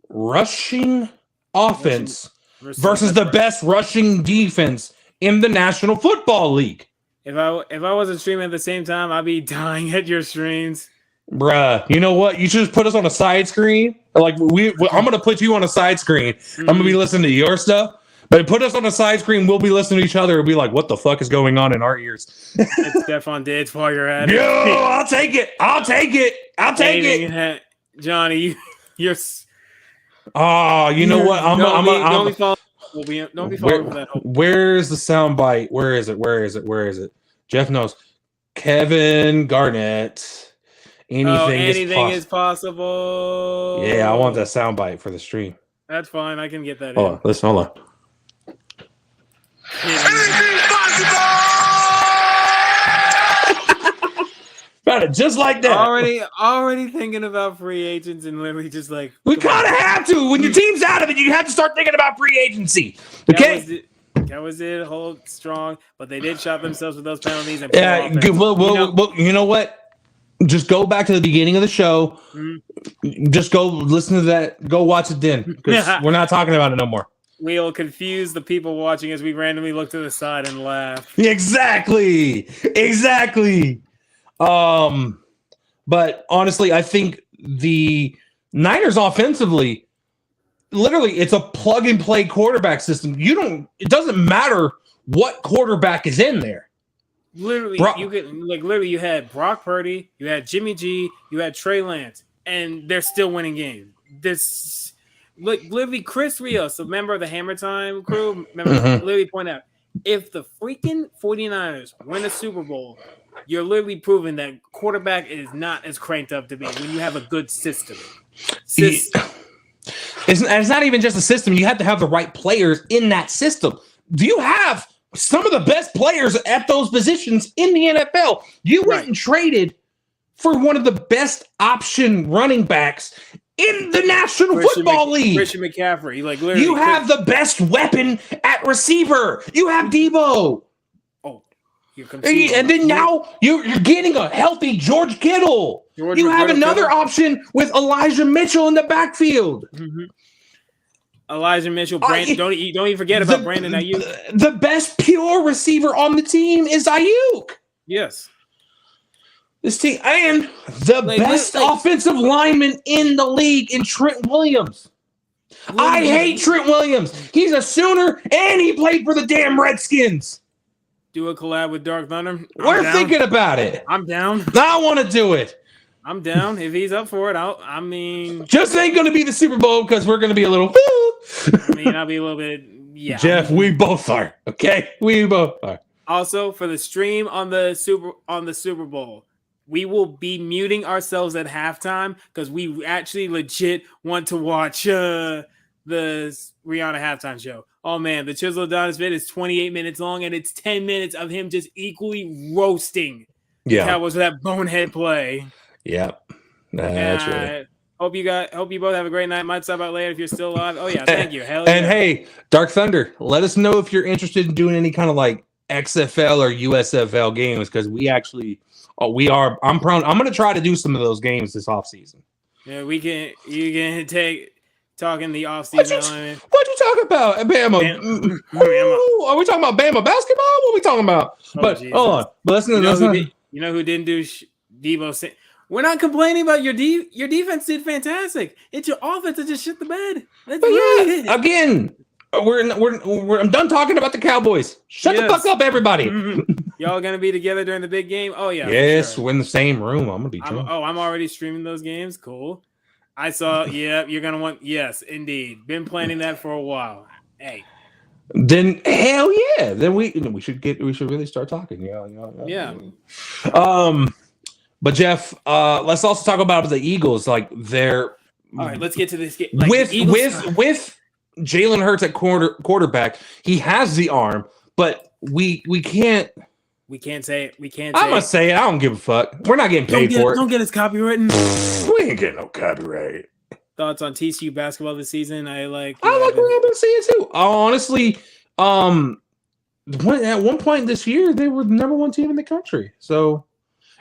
rushing offense versus the best rushing defense in the National Football League. If I wasn't streaming at the same time, I'd be dying at your streams. Bruh, you know what? You should just put us on a side screen. Like I'm gonna put you on a side screen. I'm gonna be listening to your stuff. But put us on a side screen, we'll be listening to each other and be like, what the fuck is going on in our ears? It's Stephon Diggs while you're at it. Yo, I'll take it. Johnny, you're... Oh, you know what? Don't be following for that hope. Where's the sound bite? Where is it? Jeff knows. Kevin Garnett. Anything is possible. Yeah, I want that sound bite for the stream. That's fine. I can get that Hold on. Anything's possible! Got it just like that. Already thinking about free agents and literally just like we kind of have to. When your team's out of it, you have to start thinking about free agency. Okay. That was it. Hold strong, but they did shot themselves with those penalties. And well, you know what? Just go back to the beginning of the show. Mm-hmm. Just go listen to that. Go watch it then, because we're not talking about it no more. We'll confuse the people watching as we randomly look to the side and laugh. Exactly. But honestly, I think the Niners offensively, literally, it's a plug and play quarterback system. It doesn't matter what quarterback is in there. Literally, you had Brock Purdy, you had Jimmy G, you had Trey Lance, and they're still winning games. Literally, Chris Rios, a member of the Hammer Time crew, literally point out, if the freaking 49ers win a Super Bowl, you're literally proving that quarterback is not as cranked up to be when you have a good system. It's not even just a system. You have to have the right players in that system. Do you have some of the best players at those positions in the NFL? You went and traded for one of the best option running backs in the National Football League. Christian McCaffrey. Like, literally, you have the best weapon at receiver. You have Debo. Oh, here comes and then now you're getting a healthy George Kittle. You have another option with Elijah Mitchell in the backfield. Mm-hmm. Elijah Mitchell, Brandon, don't even forget about Brandon Ayuk. The best pure receiver on the team is Ayuk. Yes. This team and the best offensive lineman in the league in Trent Williams. I hate Trent Williams. He's a Sooner and he played for the damn Redskins. Do a collab with Dark Thunder. We're thinking about it. I'm down. I want to do it. I'm down. If he's up for it, I mean, just ain't going to be the Super Bowl because we're going to be a little. I mean, I'll be a little bit. Yeah, Jeff, we both are. Okay, we both are. Also, for the stream on the Super Bowl, we will be muting ourselves at halftime because we actually legit want to watch the Rihanna halftime show. Oh man, the Chisel Adonis vid is 28 minutes long, and it's 10 minutes of him just equally roasting. Yeah, that was that bonehead play. Yep. That's right. Hope you both have a great night. Might stop out later if you're still alive. Oh yeah, thank you. Hell and hey, Dark Thunder, let us know if you're interested in doing any kind of like XFL or USFL games because we actually we are. I'm going to try to do some of those games this offseason. Yeah, you can take talking the offseason. What you talking about, Bama? Ooh, are we talking about Bama basketball? What are we talking about? Hold on. But listen, you know who didn't do Debo? We're not complaining about your defense did fantastic. It's your offense that just shit the bed. That's really it. Again, I'm done talking about the Cowboys. Shut the fuck up, everybody. Y'all gonna be together during the big game? Oh yeah. Yes, we're in the same room. I'm gonna be. I'm already streaming those games. Cool. I saw. Yeah, you're gonna want. Yes, indeed. Been planning that for a while. Hey. Then hell yeah. Then we should really start talking. Yeah. But Jeff, let's also talk about the Eagles. Like they're all right. Let's get to this game. Like with Jalen Hurts at quarterback, he has the arm, but we can't. We can't say it. We can't. I'm gonna say it. I don't give a fuck. We're not getting paid for it. Don't get his copyright. We ain't getting no copyright. Thoughts on TCU basketball this season? I like what I've been seeing too. Honestly, at one point this year they were the number one team in the country. So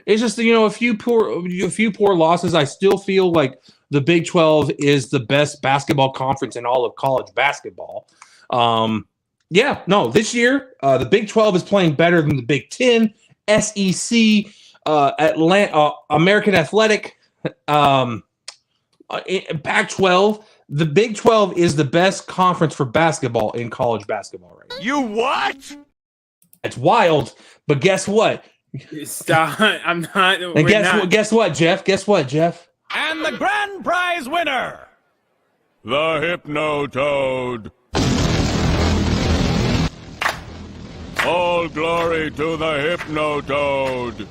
it's just a few poor losses. I still feel like the Big 12 is the best basketball conference in all of college basketball. This year the Big 12 is playing better than the Big 10, SEC, American Athletic, Pac-12. The Big 12 is the best conference for basketball in college basketball right now. You what? It's wild, but guess what? Stop! I'm not. And guess what, Jeff? Guess what, Jeff? And the grand prize winner, the Hypno-Toad. All glory to the Hypno-Toad.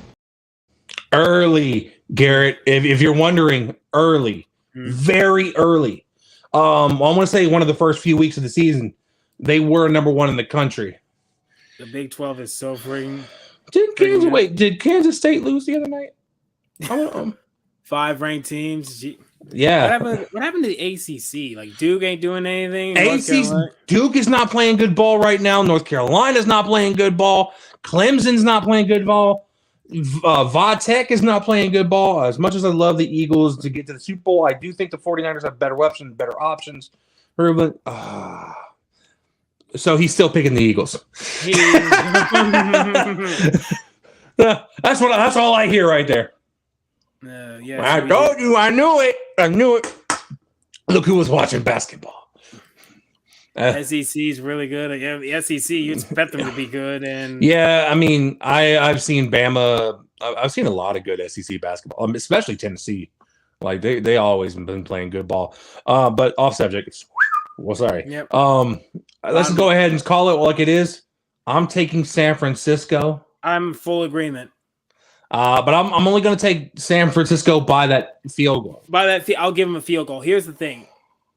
Early, Garrett. If you're wondering, early, very early. I want to say one of the first few weeks of the season, they were number one in the country. The Big 12 is so freaking. Did Kansas State lose the other night? 5 ranked teams. Yeah. What happened to the ACC? Like Duke ain't doing anything. Duke is not playing good ball right now. North Carolina's not playing good ball. Clemson's not playing good ball. Vatech is not playing good ball. As much as I love the Eagles to get to the Super Bowl, I do think the 49ers have better weapons, better options. So he's still picking the Eagles. That's all I hear right there. I told you. I knew it. Look who was watching basketball. SEC is really good. Yeah, the SEC, you expect them to be good. And yeah, I mean, I've seen Bama. I've seen a lot of good SEC basketball, especially Tennessee. Like they always been playing good ball. But off subject. Well, sorry. Yep. Let's go ahead and call it like it is. I'm taking San Francisco. I'm full agreement. But I'm only going to take San Francisco by that field goal. I'll give him a field goal. Here's the thing.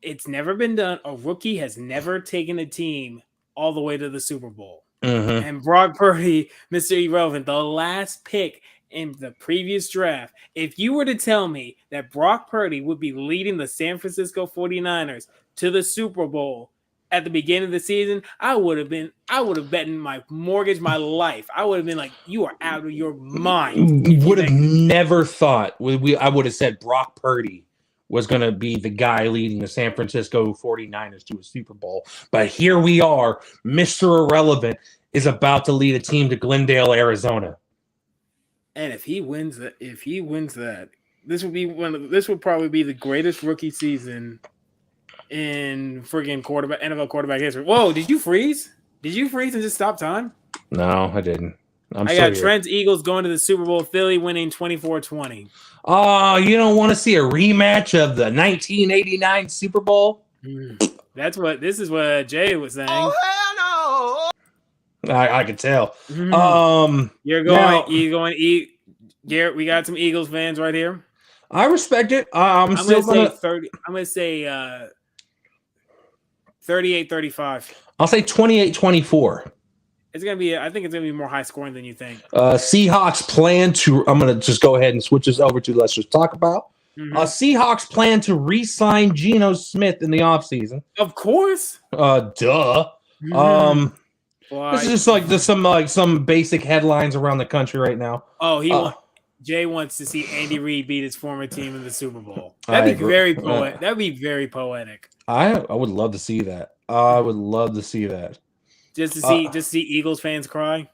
It's never been done. A rookie has never taken a team all the way to the Super Bowl. Mm-hmm. And Brock Purdy, Mr. Irrelevant, the last pick in the previous draft, if you were to tell me that Brock Purdy would be leading the San Francisco 49ers to the Super Bowl at the beginning of the season, I would have bet my mortgage, my life. I would have been like, you are out of your mind. Would have never thought I would have said Brock Purdy was going to be the guy leading the San Francisco 49ers to a Super Bowl. But here we are. Mr. Irrelevant is about to lead a team to Glendale, Arizona. And if he wins that, this would probably be the greatest rookie season in friggin' NFL quarterback history. Whoa, did you freeze? Did you freeze and just stop time? No, I didn't. I got Trent's Eagles going to the Super Bowl, Philly winning 24-20. Oh, you don't want to see a rematch of the 1989 Super Bowl? This is what Jay was saying. Oh, hell no! I could tell. You're going Garrett, we got some Eagles fans right here. I respect it. I'm going to say 30. I'm going to say 38-35. I'll say 28-24. It's going to be, I think it's going to be more high scoring than you think. Seahawks plan to, I'm going to just go ahead and switch this over to let's just talk about. Seahawks plan to re-sign Geno Smith in the offseason. Of course. Duh. This is just some basic headlines around the country right now. Oh, Jay wants to see Andy Reid beat his former team in the Super Bowl. That'd be very poetic. That'd be very poetic. I would love to see that. I would love to see that. Just to see Eagles fans cry.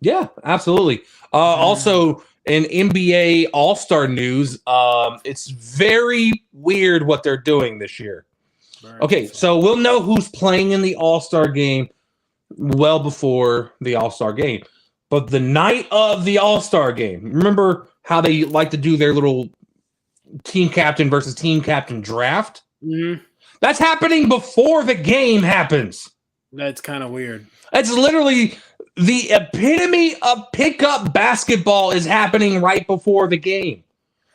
Yeah, absolutely. Also, in NBA All-Star news, it's very weird what they're doing this year. Okay, so we'll know who's playing in the All-Star game well before the All-Star game. But the night of the All-Star game, remember how they like to do their little team captain versus team captain draft? Mm-hmm. That's happening before the game happens. That's kind of weird. That's literally the epitome of pickup basketball is happening right before the game.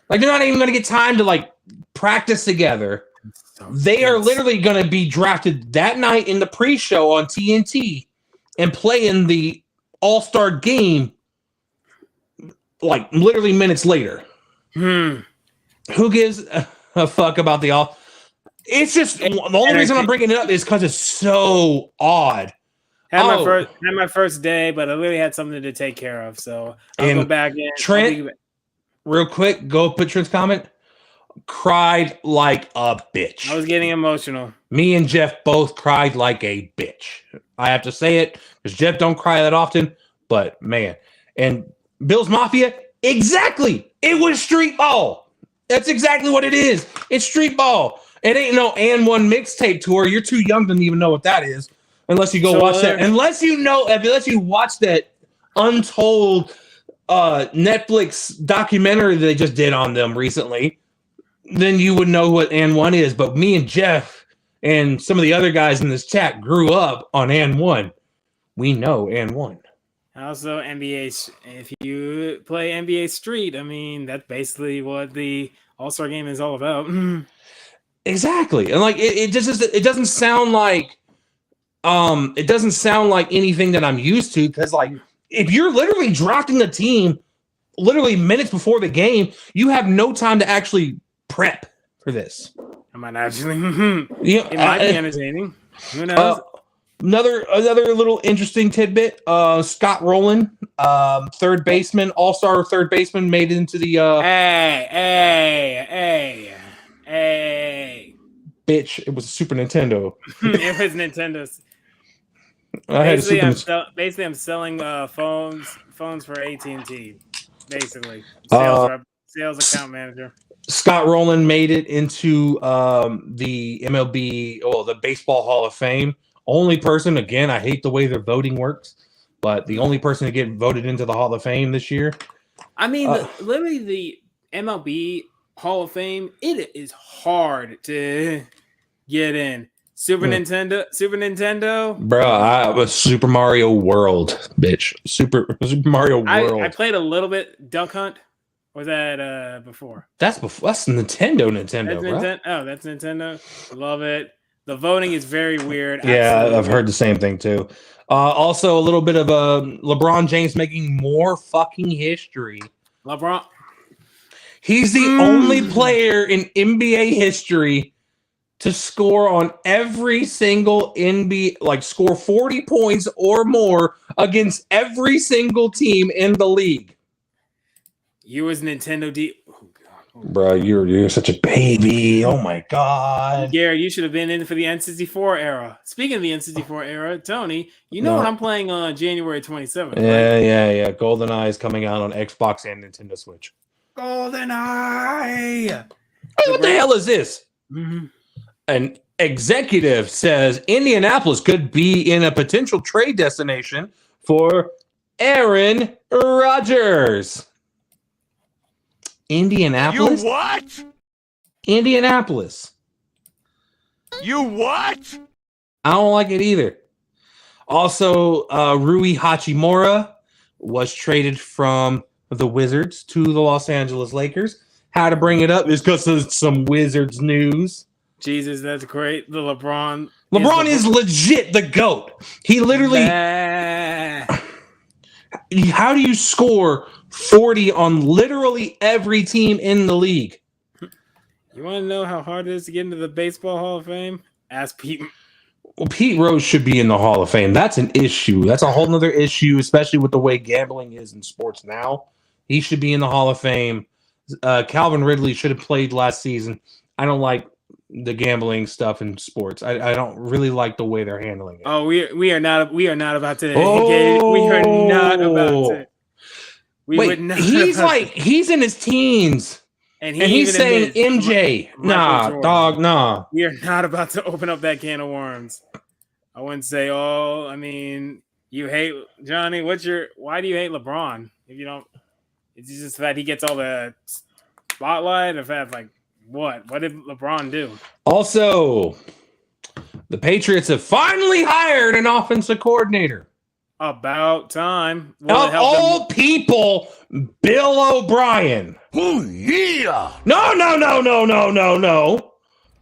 Like, they're not even going to get time to, practice together. They are literally going to be drafted that night in the pre-show on TNT and play in the All-Star game, literally minutes later. Who gives a fuck about the All? It's just the only reason I'm bringing it up is because it's so odd. Had my first day, but I really had something to take care of, so I'll go back in. Trent, real quick, go put Trent's comment. Cried like a bitch. I was getting emotional. Me and Jeff both cried like a bitch. I have to say it because Jeff don't cry that often, but man. And Bill's Mafia, exactly. It was street ball. That's exactly what it is. It's street ball. It ain't no And One mixtape tour. You're too young to even know what that is, unless you go watch that. Unless you watch that untold Netflix documentary they just did on them recently, then you would know what And One is. But me and Jeff and some of the other guys in this chat grew up on And One. We know And One. Also, NBA. If you play NBA Street, I mean, that's basically what the All-Star game is all about. Exactly, and it doesn't sound like anything that I'm used to, because if you're literally drafting the team literally minutes before the game, you have no time to actually prep for this. I might actually. It might be entertaining. Who knows? Another little interesting tidbit. Scott Rowland, third baseman, all-star third baseman, made it into the. Hey. Bitch, it was a Super Nintendo. It was Nintendo's. Basically, I'm selling phones for AT&T. Basically, sales account manager. Scott Rowland made it into the MLB, the Baseball Hall of Fame. Only person, again, I hate the way their voting works, but the only person to get voted into the Hall of Fame this year. I mean, literally the MLB Hall of Fame, it is hard to get in. Super Nintendo. Bro, I was Super Mario World, bitch. Super Mario World. I played a little bit Duck Hunt. Or was that before? That's Nintendo, that's bro. That's Nintendo. Love it. The voting is very weird. Yeah, Absolutely. I've heard the same thing too. Also, a little bit of LeBron James making more fucking history. LeBron. He's the only player in NBA history to score on every single NBA, like score 40 points or more against every single team in the league. You was Nintendo D. Oh, God. Bro, you're such a baby. Oh my God. Garrett, you should have been in for the N64 era. Speaking of the N64 era, Tony, you know what I'm playing on January 27th, right? Yeah. GoldenEye is coming out on Xbox and Nintendo Switch. GoldenEye! What the hell is this? Mm-hmm. An executive says Indianapolis could be in a potential trade destination for Aaron Rodgers. Indianapolis? You what? Indianapolis. You what? I don't like it either. Also, Rui Hachimura was traded from the Wizards to the Los Angeles Lakers. How to bring it up is because of some Wizards news. Jesus, that's great. The LeBron is legit the GOAT. He literally... How do you score 40 on literally every team in the league? You want to know how hard it is to get into the Baseball Hall of Fame? Ask Pete. Well, Pete Rose should be in the Hall of Fame. That's an issue. That's a whole nother issue, especially with the way gambling is in sports now. He should be in the Hall of Fame. Calvin Ridley should have played last season. I don't like the gambling stuff in sports. I don't really like the way they're handling it. Oh, we are not about to engage. We are not about to. He's in his teens. And he's saying MJ. Nah, dog, nah. We are not about to open up that can of worms. I wouldn't say, you hate Johnny. Why do you hate LeBron? If you don't, it's just that he gets all the spotlight. If that's like, what did LeBron do? Also, the Patriots have finally hired an offensive coordinator. About time. Of all people, Bill O'Brien. Oh, yeah. No.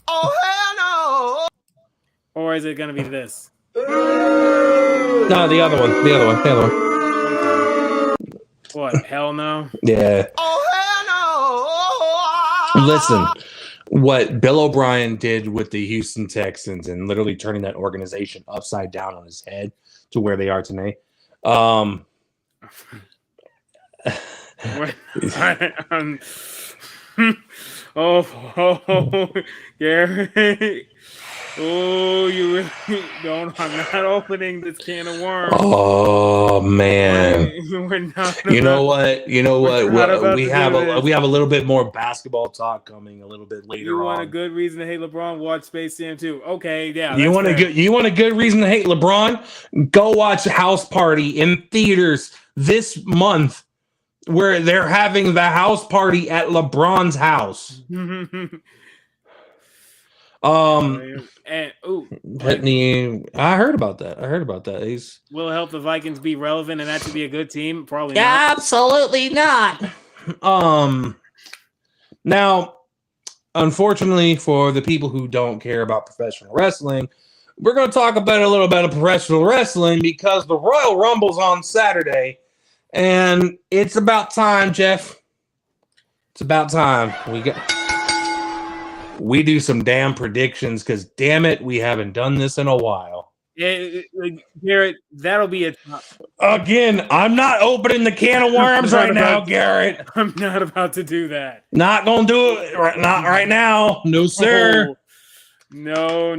Oh, hell no. Or is it going to be this? No, the other one. What? Hell no? Yeah. Oh, hell no. Listen, what Bill O'Brien did with the Houston Texans and literally turning that organization upside down on his head to where they are today. Gary. Oh, you really don't. I'm not opening this can of worms. Oh man. We're not. You know what? We have a little bit more basketball talk coming a little bit later on. You want a good reason to hate LeBron? Watch Space Jam 2. Okay, yeah. You want a good reason to hate LeBron? Go watch House Party in theaters this month, where they're having the house party at LeBron's house. I heard about that. Will it help the Vikings be relevant and actually be a good team? Probably not. Absolutely not. Now, unfortunately for the people who don't care about professional wrestling, we're going to talk about a little bit of professional wrestling because the Royal Rumble's on Saturday, and it's about time, Jeff. It's about time we do some damn predictions because, damn it, we haven't done this in a while. Garrett, that'll be a... Again, I'm not opening the can of worms right now, Garrett. I'm not about to do that. Not going to do it. Not right now. No, sir. No.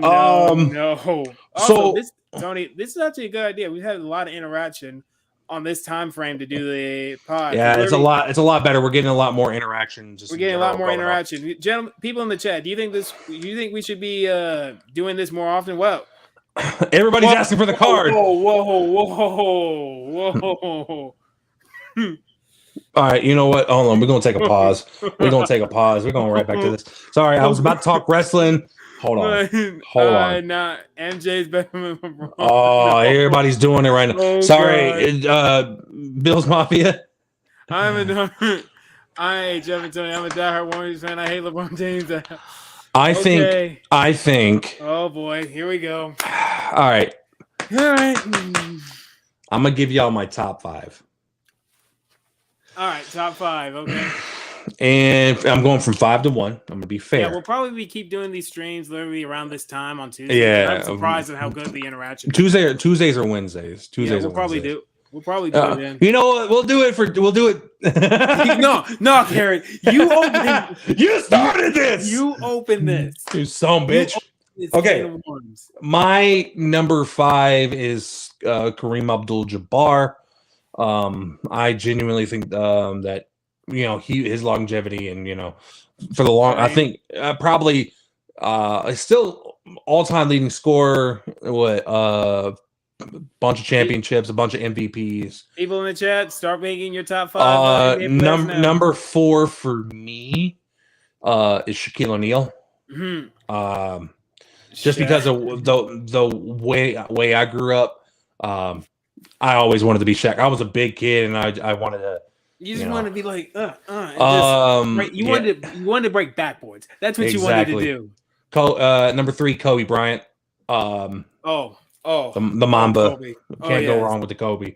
Also, Tony, this is actually a good idea. We've had a lot of interaction on this time frame to do the pod. Yeah, it's a lot better. We're getting a lot more interaction. We're getting a lot more interaction. Gentlemen, people in the chat, do you think we should be doing this more often? Well, everybody's asking for the card. Whoa. All right, you know what? Hold on. We're going to take a pause. We're going right back to this. Sorry, I was about to talk wrestling. Hold on. Nah, MJ's better than LeBron. Oh, everybody's doing it right now. Oh, sorry, Bill's Mafia. I hate Jeff and Tony. I'm a diehard Warriors fan. I hate LeBron James. I think. Oh boy, here we go. All right. I'm gonna give y'all my top 5. All right, top 5. Okay. And I'm going from 5 to 1. I'm gonna be fair. Yeah, we'll probably keep doing these streams literally around this time on Tuesday. Yeah, I'm surprised at how good the interaction. Tuesdays or Wednesdays. We'll probably do it then. You know what? We'll do it. No, Karen. You started this. You opened this. You son bitch. Okay. My number 5 is Kareem Abdul-Jabbar. I genuinely think that his longevity and for the long, I think probably still all-time leading scorer. Bunch of championships, a bunch of MVPs. People in the chat, start making your top 5. Number 4 for me is Shaquille O'Neal. Mm-hmm. Just because of the way I grew up, I always wanted to be Shaq. I was a big kid, and I wanted to. You just wanted to be like, you wanted to break backboards. That's what you wanted to do. Number 3, Kobe Bryant. The Mamba. Can't go wrong with the Kobe.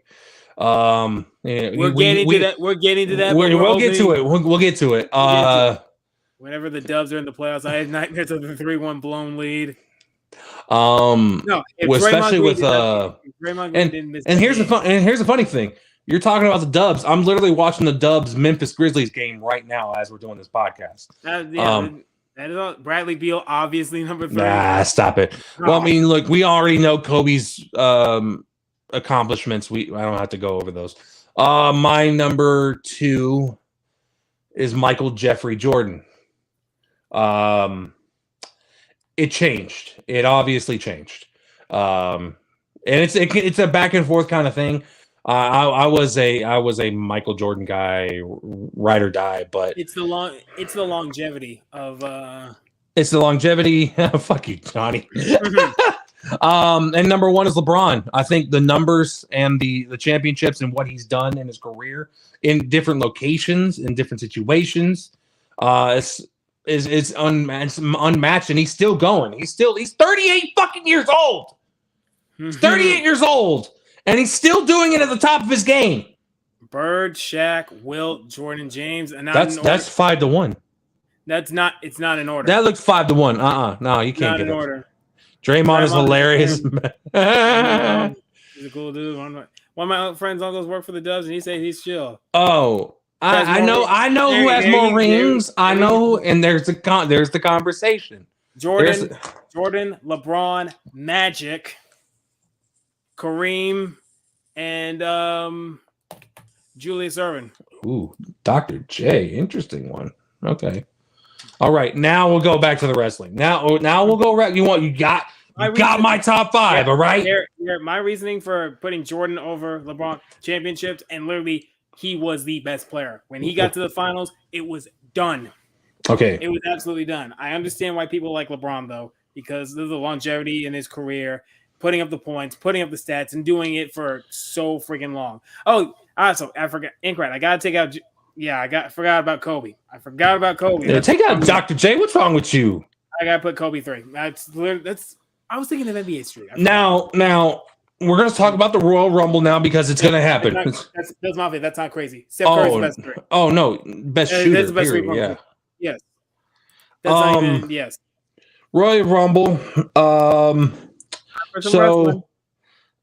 We're getting to that. We'll get to it. We'll get to it. Whenever the Dubs are in the playoffs, I had nightmares of the 3-1 blown lead. Especially with and here's the funny thing. You're talking about the Dubs. I'm literally watching the Dubs Memphis Grizzlies game right now as we're doing this podcast. That is all. Bradley Beal, obviously number 3. Nah, stop it. No. Well, I mean, look, we already know Kobe's accomplishments. I don't have to go over those. My number 2 is Michael Jeffrey Jordan. It changed. It obviously changed. And it's a back and forth kind of thing. I was a Michael Jordan guy, ride or die, but it's the longevity of it's the longevity. Fuck you, Johnny. And number 1 is LeBron. I think the numbers and the championships and what he's done in his career in different locations, in different situations, is unmatched, and he's still going. He's 38 fucking years old. He's 38 years old. And he's still doing it at the top of his game. Bird, Shaq, Wilt, Jordan, James, and that's 5 to 1. That's not. It's not in order. That looks 5 to 1. No, you can't get it. Order. Draymond is hilarious. He's a cool dude. One of my friends' uncles work for the Dubs, and he said he's chill. Oh, I know who has more rings. I know, and there's the conversation. Jordan, LeBron, Magic, Kareem, and Julius Erving. Ooh, Dr. J, interesting one. Okay, all right. Now we'll go back to the wrestling. Now we'll go. You got my top 5. Yeah, all right. My reasoning for putting Jordan over LeBron championships, and literally he was the best player when he got to the finals. It was done. Okay, it was absolutely done. I understand why people like LeBron though, because of the longevity in his career. Putting up the points, putting up the stats, and doing it for so freaking long. Oh, also, I forgot. Incorrect. I gotta take out. Yeah, forgot about Kobe. I forgot about Kobe. Yeah, take out Dr. J. What's wrong with you? I gotta put Kobe 3. That's. I was thinking of NBA Street. Now, we're gonna talk about the Royal Rumble now because it's gonna happen. That's Mafia. That's not crazy. Steph Curry's the best 3. Oh no, best shooter. That's the best period, yeah. Yes. That's not even, yes. Royal Rumble. So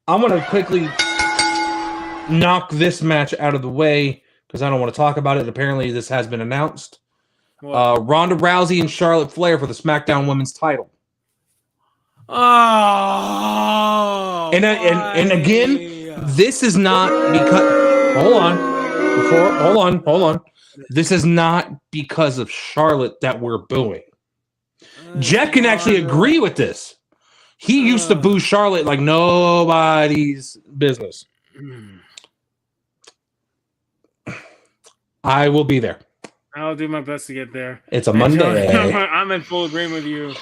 I'm going to quickly knock this match out of the way because I don't want to talk about it. Apparently, this has been announced. Ronda Rousey and Charlotte Flair for the SmackDown Women's title. Oh, and again, this is not because. Hold on. This is not because of Charlotte that we're booing. Jeff can actually agree with this. He used to boo Charlotte like nobody's business. I will be there. I'll do my best to get there. It's a Monday. I'm in full agreement with you.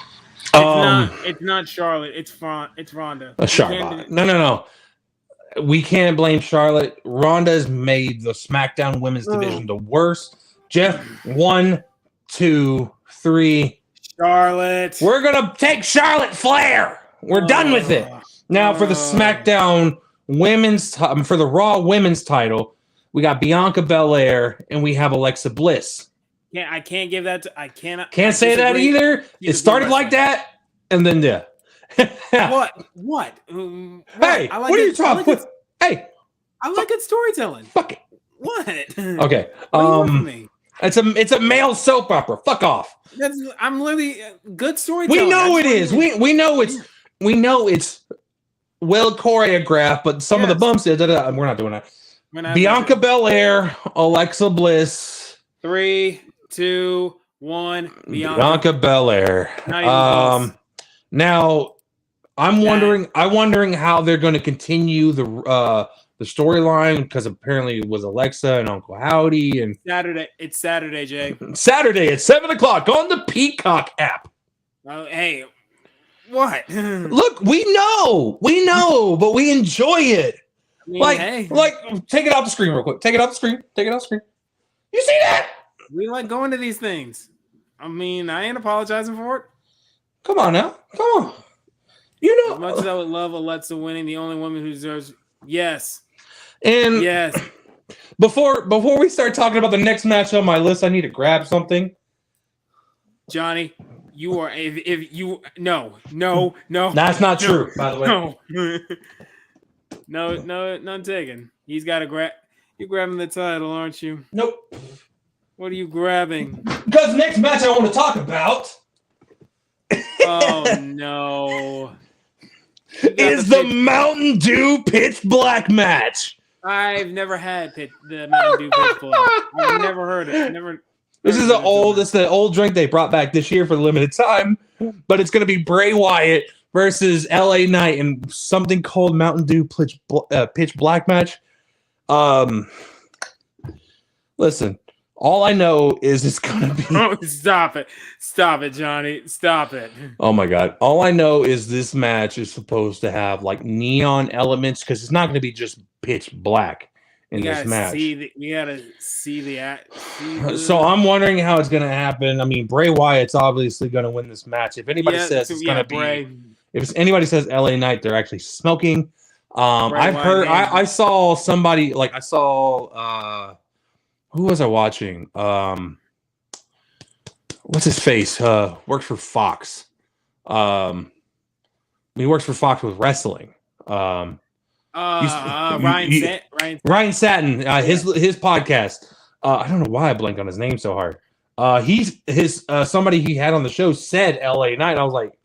It's not Charlotte. It's Ronda. Charlotte. No. We can't blame Charlotte. Ronda's made the SmackDown Women's Division the worst. Jeff, 1, 2, 3. Charlotte. We're going to take Charlotte Flair. We're done with it. Now for the SmackDown for the Raw Women's title, we got Bianca Belair and we have Alexa Bliss. Yeah, I can't give that. Can't say that either. It started like that, and then What? Hey, what are you talking about? Hey, I like good storytelling. Fuck it. What? Okay. Me? It's a male soap opera. Fuck off. I'm literally good storytelling. We know it is. We know it's well choreographed, but some of the bumps. We're not doing that. Bianca Belair, Alexa Bliss. 3, 2, 1. Bianca Belair. Now I'm wondering how they're going to continue the storyline, because apparently it was Alexa and Uncle Howdy and Saturday. It's Saturday, Jay. Saturday at 7:00 on the Peacock app. Oh, hey, what? Look, we know, but we enjoy it. I mean, like, take it off the screen real quick. Take it off the screen. You see that? We like going to these things. I mean, I ain't apologizing for it. Come on now. Come on. You know. As much as I would love Alexa winning, the only woman who deserves. Yes. And yes. Before we start talking about the next match on my list, I need to grab something. Johnny, you are no. That's not true, by the way. No, none taken. He's got to grab. You're grabbing the title, aren't you? Nope. What are you grabbing? Because the next match I want to talk about. Oh no. Is the Mountain Dew Pitch Black match. I've never had the Mountain Dew Pitch Black. I've never heard it. This is the old drink they brought back this year for the limited time, but it's going to be Bray Wyatt versus LA Knight in something called Mountain Dew Pitch Black match. Listen, all I know is it's going to be... Oh, stop it, Johnny. Stop it. Oh, my God. All I know is this match is supposed to have, like, neon elements, because it's not going to be just pitch black in this match. We got to see the... So I'm wondering how it's going to happen. I mean, Bray Wyatt's obviously going to win this match. If anybody says it's going to be... If anybody says LA Knight, they're actually smoking. I saw somebody, who was I watching? What's his face? Works for Fox. He works for Fox with wrestling. Ryan Satin. His podcast. I don't know why I blanked on his name so hard. Somebody he had on the show said LA Knight. I was like,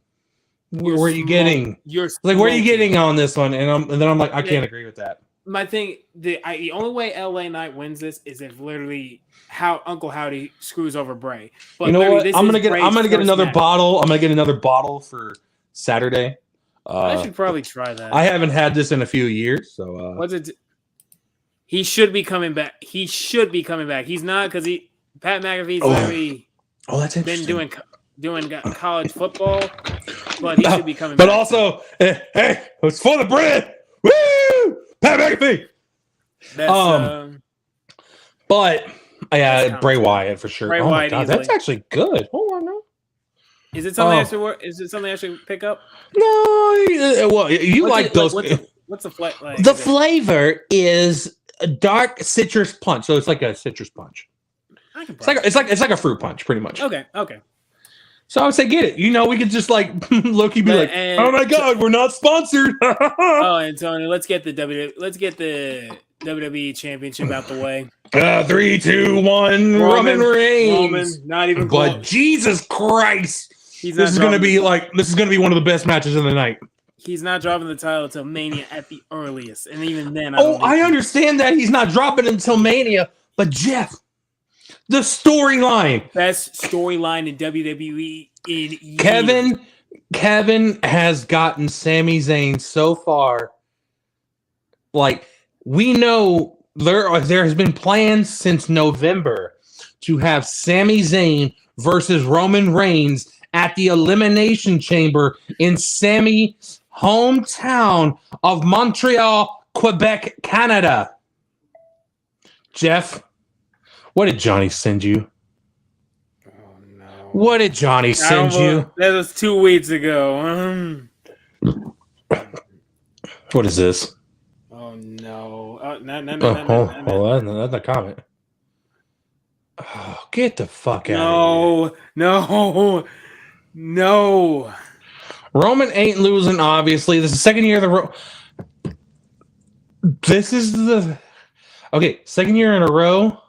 where are you getting? Where are you getting on this one? And then I'm like, I can't agree with that. My thing, the only way LA Knight wins this is if literally how Uncle Howdy screws over Bray. But you know what? I'm gonna get another bottle. I'm gonna get another bottle for Saturday. I should probably try that. I haven't had this in a few years, so what's it? He should be coming back. He's not, because Pat McAfee's already been doing college football, but he should be coming back. But also, hey, it's for the bread. Woo! Pat McAfee. But Bray Wyatt for sure. Bray Wyatt, God, that's actually good. Hold on now. Is it something I should pick up? No, well, you like those. What's the flavor? Like, the flavor is a dark citrus punch, so it's like a citrus punch. It's like a fruit punch, pretty much. Okay. So I would say get it. You know, we could just like low-key be like, oh my God, we're not sponsored. And Tony, let's get the WWE Championship out the way. 3, 2, 1, Roman Reigns. Roman, not even close. But Jesus Christ, this is gonna be one of the best matches of the night. He's not dropping the title until Mania at the earliest, and even then, I understand that he's not dropping it until Mania, but Jeff. The storyline. Best storyline in WWE in years. Kevin has gotten Sami Zayn so far. Like, we know there has been plans since November to have Sami Zayn versus Roman Reigns at the Elimination Chamber in Sami's hometown of Montreal, Quebec, Canada. Jeff, what did Johnny send you? Oh no! What did Johnny send you? That was 2 weeks ago. What is this? Oh no! No! That's a comment. Oh, get the fuck out of here! No! Roman ain't losing. Obviously, this is the second year of the. This is the second year in a row.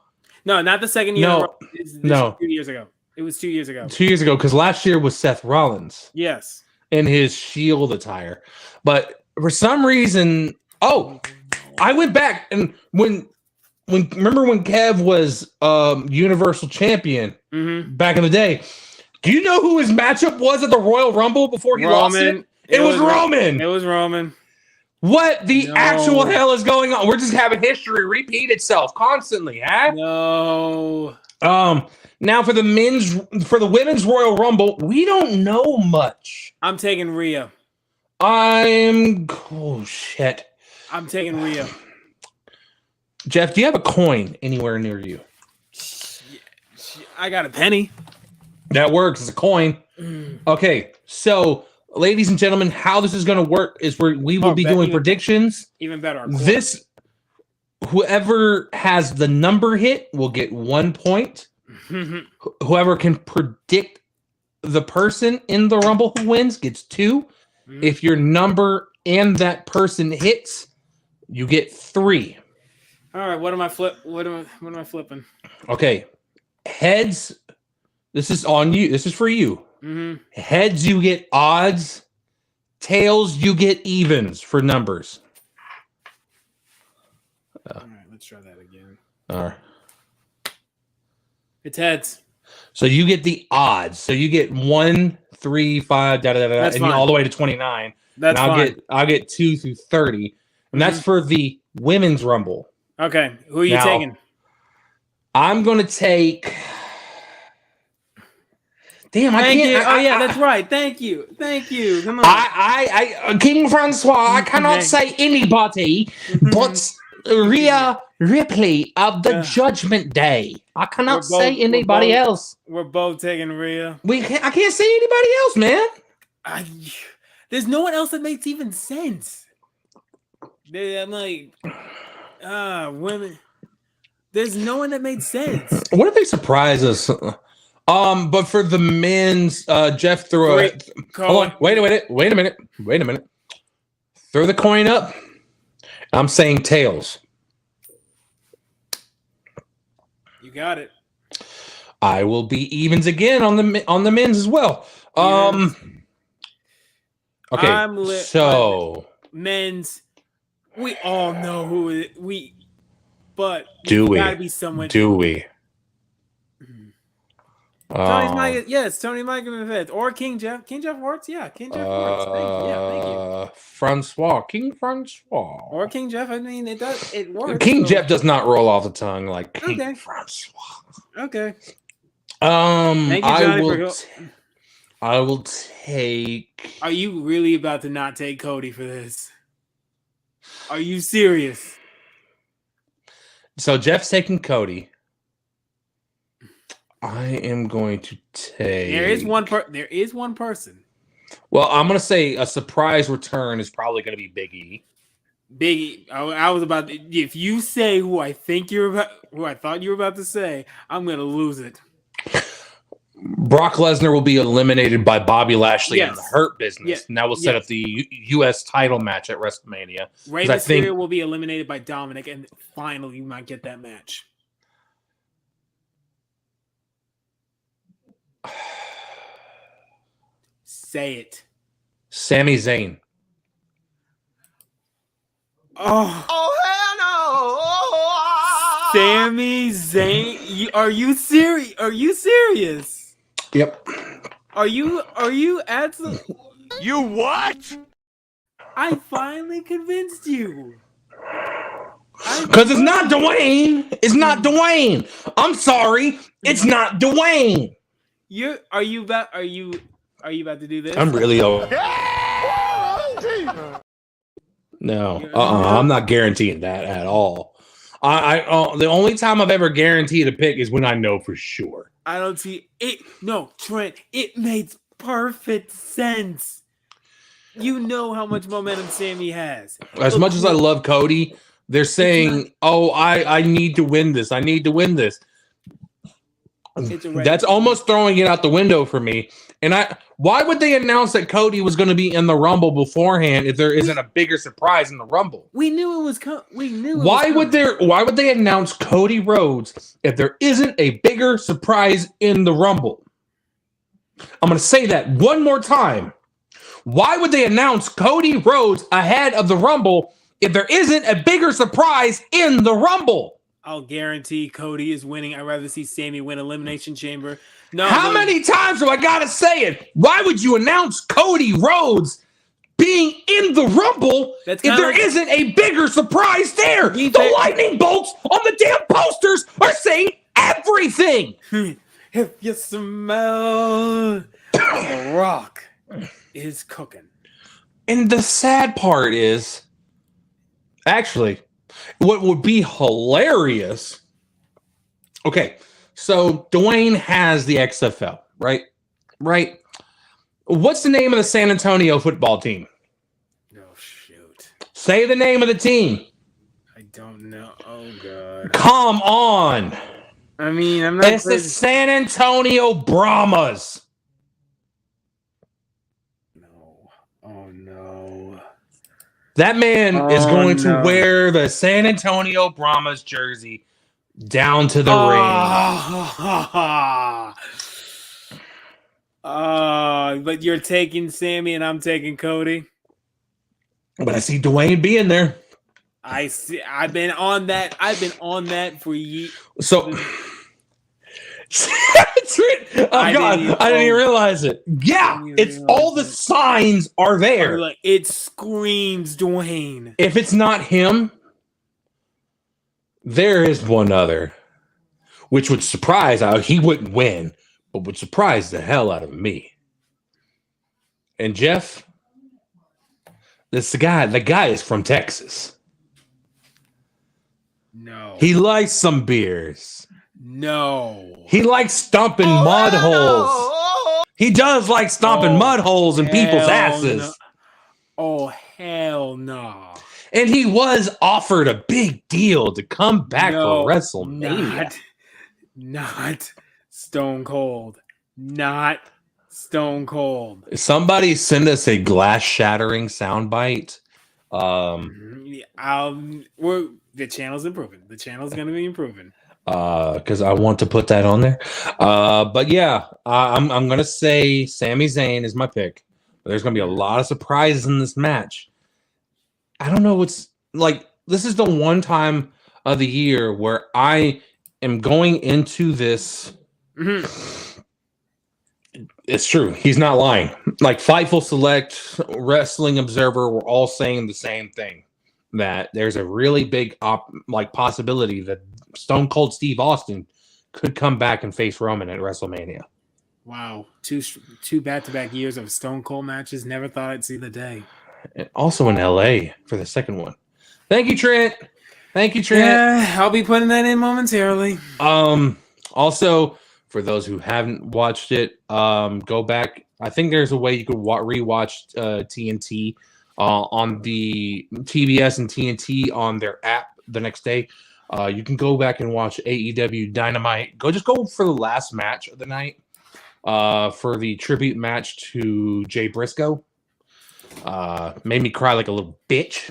No, not the second year. No, no. 2 years ago. It was 2 years ago. 2 years ago, because last year was Seth Rollins. Yes. In his Shield attire, but for some reason, I went back and remember when Kev was Universal Champion back in the day. Do you know who his matchup was at the Royal Rumble before he lost it? It was Roman. It was Roman. What the actual hell is going on? We're just having history repeat itself constantly, huh? No. Now for the women's Royal Rumble, we don't know much. I'm taking Rhea. Shit. I'm taking Rhea. Jeff, do you have a coin anywhere near you? I got a penny. That works. It's a coin. Okay, so ladies and gentlemen, how this is going to work is we will be doing predictions. Even better. Whoever has the number hit will get 1 point. Whoever can predict the person in the Rumble who wins gets 2. If your number and that person hits, you get 3. All right, what am I flipping? Okay. Heads, this is on you. This is for you. Heads, you get odds. Tails, you get evens for numbers. All right, let's try that again. All right. It's heads. So you get the odds. So you get 1, 3, 5, and all the way to 29. That's fine. I'll get 2 through 30, and that's for the women's Rumble. Okay, who are you taking? I'm gonna take. Damn, I can't. That's right. Thank you. Come on. I King Francois. I cannot say anybody, but Rhea Ripley of the Judgment Day. I cannot say anybody else. We're both taking Rhea. I can't say anybody else, man. There's no one else that makes even sense. I'm like, women. There's no one that made sense. What if they surprise us? But for the men's, Jeff threw hold on. Wait a minute. Throw the coin up. I'm saying tails. You got it. I will be evens again on the men's as well. Okay. So men's, we all know who but do we? Gotta be someone. Do we? Tony Mike, yes, Tony Mike or King Jeff. King Jeff works, yeah. King Jeff works. Thank you. Francois, King Francois, or King Jeff. I mean, it works. King Jeff does not roll off the tongue like King Francois. Okay. Thank you, Johnny, I will take. Are you really about to not take Cody for this? Are you serious? So Jeff's taking Cody. I am going to take. There is one person. Well, I'm going to say a surprise return is probably going to be Big E. Big E. I was about to, if you say who I thought you were about to say, I'm going to lose it. Brock Lesnar will be eliminated by Bobby Lashley in the Hurt Business. Yes. And that will set up the U.S. title match at WrestleMania. Rey Mysterio will be eliminated by Dominic, and finally you might get that match. Say it. Sami Zayn. Oh hell no! Sami Zayn? Are you serious? Are you serious? Yep. Are you absolutely? You what? I finally convinced you. Because it's not Dwayne. It's not Dwayne. I'm sorry. It's not Dwayne. Are you about to do this? I'm really old. No. I'm not guaranteeing that at all. The only time I've ever guaranteed a pick is when I know for sure. I don't see it. No, Trent, it makes perfect sense. You know how much momentum Sammy has. As much as I love Cody, they're saying, I need to win this. I need to win this. That's almost throwing it out the window for me. And why would they announce that Cody was going to be in the Rumble beforehand if there isn't a bigger surprise in the Rumble? We knew it was coming. Why would they announce Cody Rhodes if there isn't a bigger surprise in the Rumble? I'm going to say that one more time. Why would they announce Cody Rhodes ahead of the Rumble if there isn't a bigger surprise in the Rumble? I'll guarantee Cody is winning. I'd rather see Sammy win Elimination Chamber. No, How many times do I got to say it? Why would you announce Cody Rhodes being in the Rumble if there isn't a bigger surprise there? The lightning bolts on the damn posters are saying everything. If you smell the rock is cooking. And the sad part is, actually, what would be hilarious. Okay, so Dwayne has the XFL, right? Right. What's the name of the San Antonio football team? Oh, shoot. Say the name of the team. I don't know. Oh, God. Come on. I mean, I'm not. It's the San Antonio Brahmas. Oh, no. That man is going to wear the San Antonio Brahmas jersey down to the ring. But you're taking Sammy and I'm taking Cody. But I see Dwayne being there. I see. I've been on that for years. So I didn't even realize it. Yeah, all the signs are there. Like, it screams Dwayne. If it's not him, there is one other, which would surprise. He wouldn't win, but would surprise the hell out of me. And Jeff, the guy is from Texas. No, he likes some beers. No. He likes stomping mud holes. He does like stomping mud holes in people's asses. No. Oh, hell no. And he was offered a big deal to come back for WrestleMania. Not Stone Cold. Not Stone Cold. Somebody send us a glass-shattering soundbite. The channel's improving. The channel's going to be improving. Because I want to put that on there. But yeah, I'm gonna say Sami Zayn is my pick. But there's gonna be a lot of surprises in this match. I don't know what's like. This is the one time of the year where I am going into this. Mm-hmm. It's true. He's not lying. Like Fightful Select, Wrestling Observer, we're all saying the same thing. That there's a really big possibility that Stone Cold Steve Austin could come back and face Roman at WrestleMania. Wow. Two back-to-back years of Stone Cold matches. Never thought I'd see the day. And also in LA for the second one. Thank you, Trent. Yeah, I'll be putting that in momentarily. Also, for those who haven't watched it, go back. I think there's a way you could rewatch TNT on the TBS and TNT on their app the next day. You can go back and watch AEW Dynamite. Just go for the last match of the night for the tribute match to Jay Briscoe. Made me cry like a little bitch.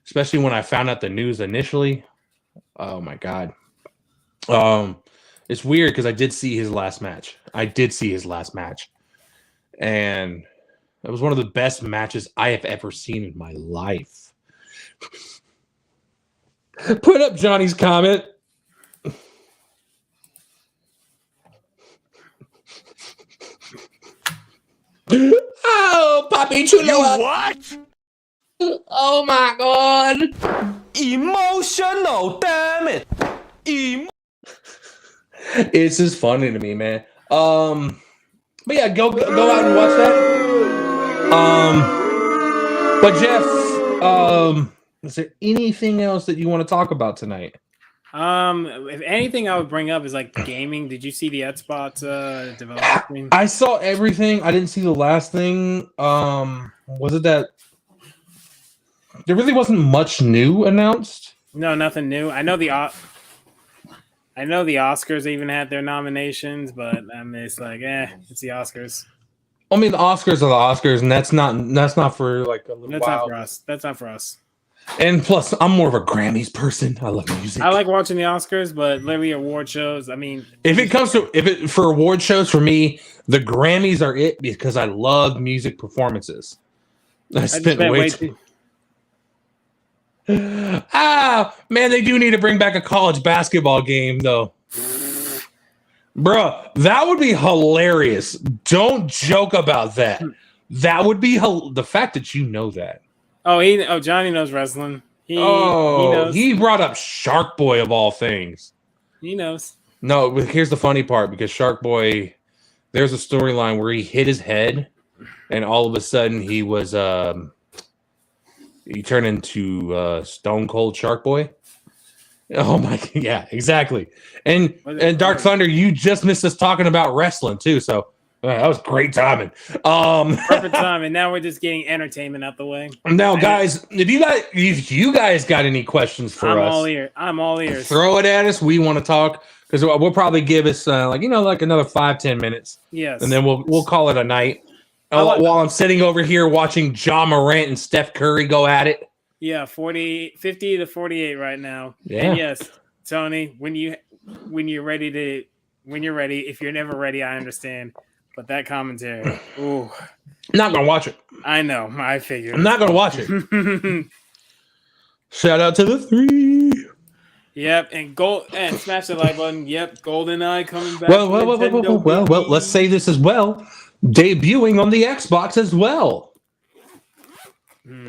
Especially when I found out the news initially. Oh my God. It's weird because I did see his last match. And it was one of the best matches I have ever seen in my life. Put up Johnny's comment. Oh, Papi Chulo. What? Oh my God. Emotional, damn it. It's just funny to me, man. But yeah, go out and watch that. But Jeff, is there anything else that you want to talk about tonight? If anything, I would bring up is like gaming. Did you see the Xbox developer screen? I saw everything. I didn't see the last thing. Was it that there really wasn't much new announced? No, nothing new. I know the Oscars even had their nominations, but I mean, it's like, it's the Oscars. I mean, the Oscars are the Oscars, and that's not for like a little That's while. not for us. That's not for us. And plus, I'm more of a Grammys person. I love music. I like watching the Oscars, but literally award shows. I mean, for award shows, for me, the Grammys are it because I love music performances. I spent way too. Man, they do need to bring back a college basketball game, though. Bruh, that would be hilarious. Don't joke about that. That would be the fact that you know that. Johnny knows wrestling. He knows. He brought up Shark Boy of all things. He knows. No, here's the funny part, because Shark Boy, there's a storyline where he hit his head, and all of a sudden he was he turned into Stone Cold Shark Boy. Oh my, yeah, exactly. And Dark Thunder, you just missed us talking about wrestling too, so that was great timing. Perfect timing. Now we're just getting entertainment out the way. Now, guys, if you guys got any questions for us, I'm all ears. Throw it at us. We want to talk, because we'll probably give us like another 5-10 minutes. Yes, and then we'll call it a night. While I'm sitting over here watching John Morant and Steph Curry go at it. Yeah, 50 to 48 right now. Yeah. And yes, Tony, when you're ready. If you're never ready, I understand. But that commentary, ooh. Not gonna watch it. I know. I figured. I'm not gonna watch it. Shout out to the 3. Yep, and smash the like button. Yep, GoldenEye coming back. Well, let's say this as well. Debuting on the Xbox as well.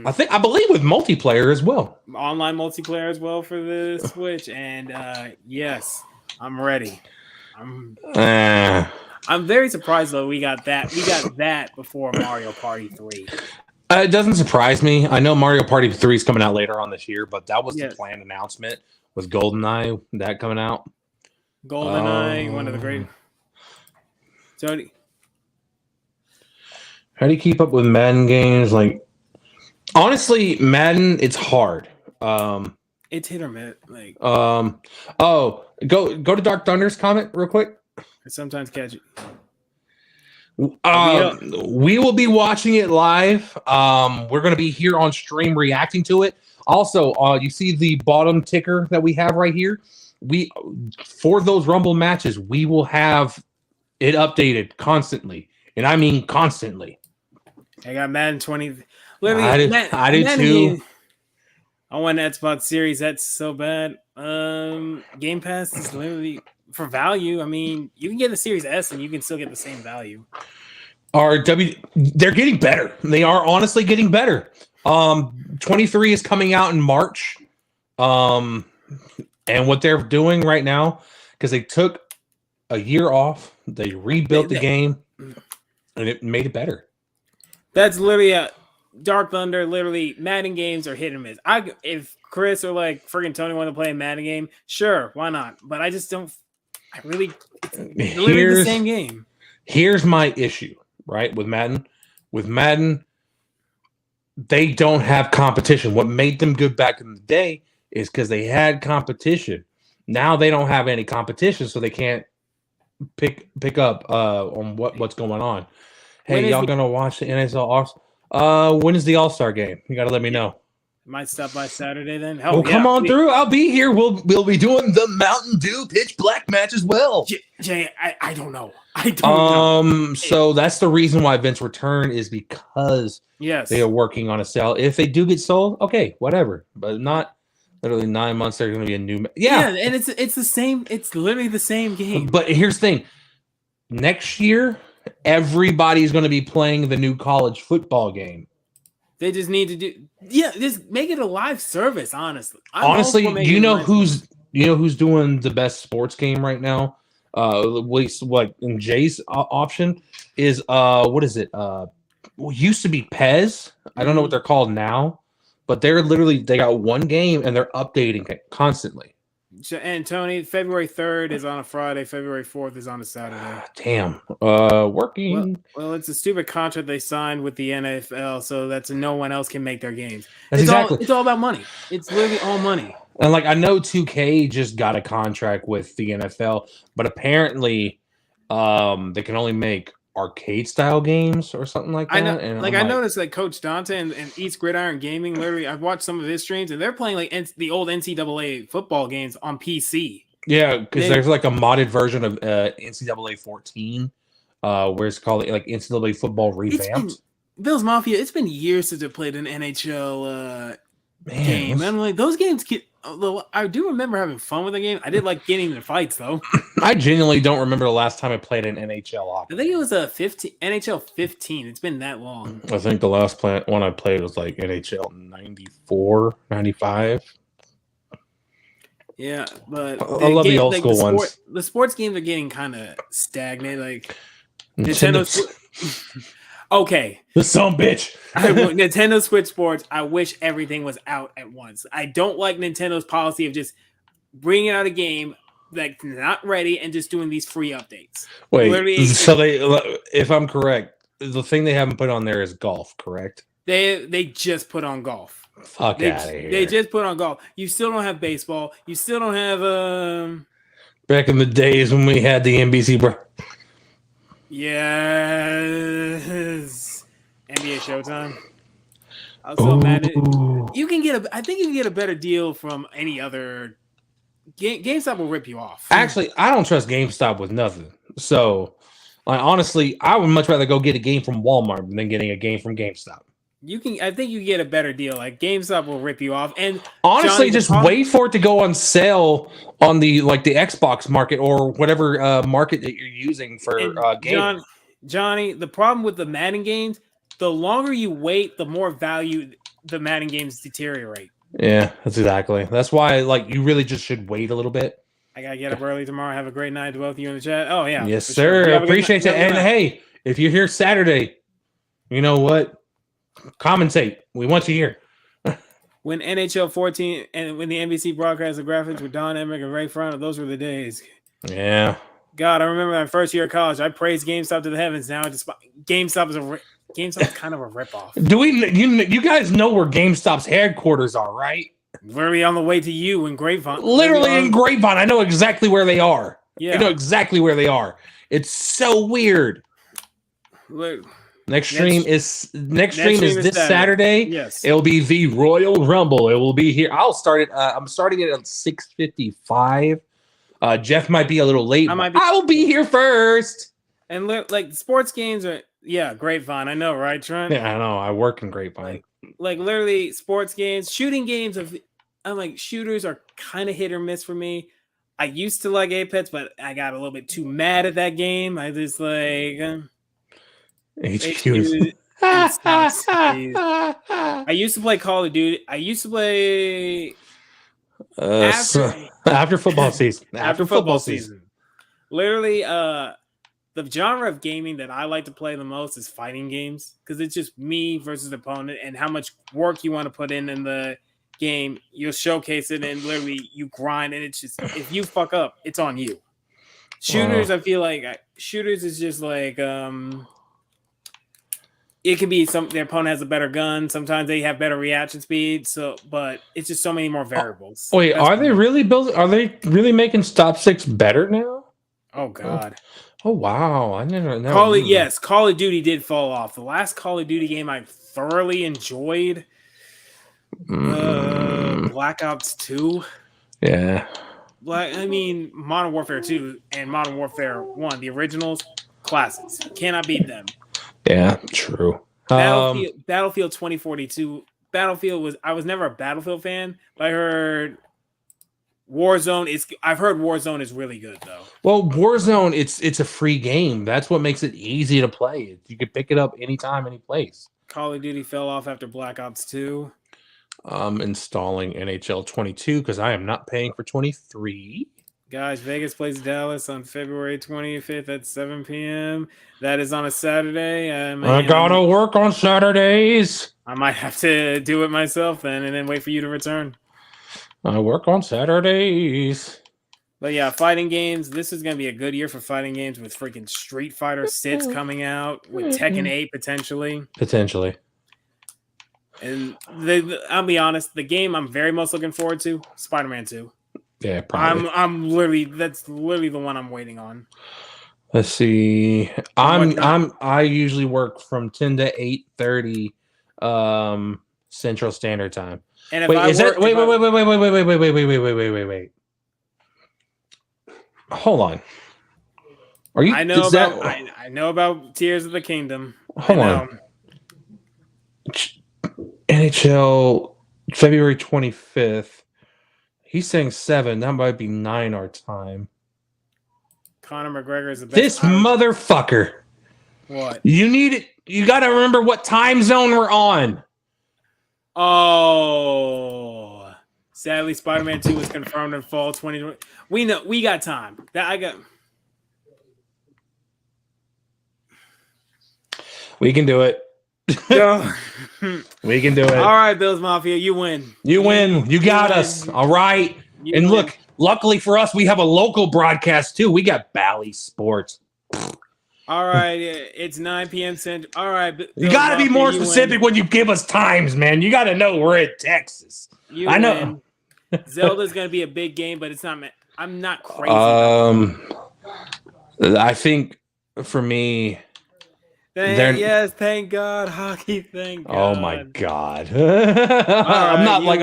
I believe with multiplayer as well. Online multiplayer as well for the Switch. And yes, I'm ready. I'm very surprised though we got that. We got that before Mario Party 3. It doesn't surprise me. I know Mario Party 3 is coming out later on this year, but that was the planned announcement with GoldenEye that coming out. GoldenEye, one of the great. Tony, how do you keep up with Madden games? Like, honestly, Madden, it's hard. It's hit or miss. Like, go to Dark Thunder's comment real quick. I sometimes catch it. We will be watching it live. We're going to be here on stream reacting to it. Also, you see the bottom ticker that we have right here. For those Rumble matches, we will have it updated constantly, and I mean constantly. I got Madden 20. Literally, I did too. I want Xbox Series. That's so bad. Game Pass is literally for value. I mean, you can get the Series S and you can still get the same value. They're getting better. They are honestly getting better. 23 is coming out in March. And what they're doing right now, because they took a year off, they rebuilt the game, and it made it better. That's literally a Dark Thunder. Literally, Madden games are hit and miss. If Chris or like friggin' Tony want to play a Madden game, sure, why not? But I just don't. It's literally the same game. Here's my issue, right? With Madden, they don't have competition. What made them good back in the day is because they had competition. Now they don't have any competition, so they can't pick up on what's going on. Hey, y'all gonna watch the NSL? When is the All-Star game? You gotta let me know. Might stop by Saturday then. Come on through. I'll be here. We'll be doing the Mountain Dew Pitch Black match as well. Jay, I don't know. know. So that's the reason why events return is because they are working on a sale. If they do get sold, okay, whatever. But not literally 9 months. There's going to be a new. Yeah, and it's the same. It's literally the same game. But here's the thing. Next year, everybody's going to be playing the new college football game. They just need to just make it a live service. Honestly, do you know who's doing the best sports game right now? At least like in Jay's option is what is it? Used to be Pez. I don't know what they're called now, but they got one game and they're updating it constantly. And Tony, February 3rd is on a Friday. February 4th is on a Saturday. Damn. Working. Well, it's a stupid contract they signed with the NFL, so that's no one else can make their games. It's all about money. It's literally all money. And like I know 2K just got a contract with the NFL, but apparently they can only make arcade style games or something like that. I know, and I noticed that Coach Dante and East Gridiron Gaming, literally, I've watched some of his streams, and they're playing like the old NCAA football games on PC. Yeah, because there's like a modded version of NCAA 14, where it's called like NCAA football revamped. Bills Mafia. It's been years since I played an NHL game. And like those games get. Although I do remember having fun with the game. I did like getting into fights though. I genuinely don't remember the last time I played an NHL hockey. I think it was a NHL 15. It's been that long. I think the last one I played was like NHL 94, 95. Yeah, but I love the old school ones. The sports games are getting kind of stagnant. Like Nintendo's. Okay. The son bitch. Nintendo Switch Sports, I wish everything was out at once. I don't like Nintendo's policy of just bringing out a game that's not ready and just doing these free updates. Wait, so if I'm correct, the thing they haven't put on there is golf, correct? They just put on golf. Fuck out of here. They just put on golf. You still don't have baseball. You still don't have back in the days when we had the NBC, bro. Yes. NBA Showtime. Also, Madden. I think you can get a better deal from any other. GameStop will rip you off. Actually, I don't trust GameStop with nothing. So, like, honestly, I would much rather go get a game from Walmart than getting a game from GameStop. I think you get a better deal. Like GameStop will rip you off. And honestly, just wait for it to go on sale on the Xbox market or whatever market that you're using for games. Johnny, the problem with the Madden games, the longer you wait, the more value the Madden games deteriorate. Yeah, that's why you really just should wait a little bit. I gotta get up early tomorrow. Have a great night to both of you in the chat. Oh yeah, yes sir. Sure. Appreciate it. And hey, if you're here Saturday, you know what? Commentate. We want you here. When NHL 14 and when the NBC broadcast the graphics with Don Emmerich and Ray Fronto, those were the days. Yeah. God, I remember my first year of college. I praised GameStop to the heavens. Now GameStop is kind of a ripoff. Do we? You guys know where GameStop's headquarters are, right? Literally on the way to you in Grapevine. Literally in Grapevine. I know exactly where they are. Yeah. I know exactly where they are. It's so weird. Look. Next stream is this Saturday. Yes, it'll be the Royal Rumble. It will be here. I'm starting it at 6:55. Jeff might be a little late. I will be here first. And like sports games are Grapevine. I know, right, Trent? Yeah, I know. I work in Grapevine. Like literally sports games, shooting games shooters are kind of hit or miss for me. I used to like Apex, but I got a little bit too mad at that game. I just HQ. I used to play Call of Duty. I used to play after football season. After football season. Literally, the genre of gaming that I like to play the most is fighting games because it's just me versus the opponent and how much work you want to put in the game. You'll showcase it and literally you grind, and it's just if you fuck up, it's on you. Shooters, I feel like shooters is just like it can be their opponent has a better gun. Sometimes they have better reaction speed. But it's just so many more variables. Wait, are they really making Stop 6 better now? Oh God. Oh wow. I never know. Call of Duty did fall off. The last Call of Duty game I thoroughly enjoyed. Black Ops 2. Yeah. Modern Warfare 2 and Modern Warfare 1, the originals, classics. Cannot beat them. Yeah, true. Battlefield 2042. I was never a Battlefield fan, but I heard Warzone is really good though. Well, Warzone, it's a free game. That's what makes it easy to play. You can pick it up anytime, any place. Call of Duty fell off after Black Ops 2. I'm installing NHL 22 because I am not paying for 23. Guys, Vegas plays Dallas on February 25th at 7 p.m. That is on a Saturday. I gotta work on Saturdays. I might have to do it myself then and then wait for you to return. I work on Saturdays. But yeah, fighting games. This is going to be a good year for fighting games with freaking Street Fighter 6 coming out, with Tekken 8 potentially. Potentially. And I'll be honest, the game I'm very most looking forward to, Spider-Man 2. Yeah, probably. That's literally the one I'm waiting on. Let's see. I usually work from 10 to 8:30 Central Standard Time. And if wait. Hold on. Are you? I know about Tears of the Kingdom. Hold on. NHL February 25th. He's saying 7. That might be 9 our time. Conor McGregor is the best. This motherfucker. What? You need it. You got to remember what time zone we're on. Oh. Sadly, Spider-Man 2 was confirmed in fall 2020. We know we got time. We can do it. We can do it. All right, Bills Mafia, you win. You win. You got us. All right. Look, luckily for us, we have a local broadcast too. We got Bally Sports. All right, it's 9 p.m. Central. All right, you got to be more specific when you give us times, man. You got to know we're in Texas. I know. Zelda's going to be a big game, but it's not. I'm not crazy. I think for me. Yes, thank God, hockey. Thank God. Oh my God! I'm not like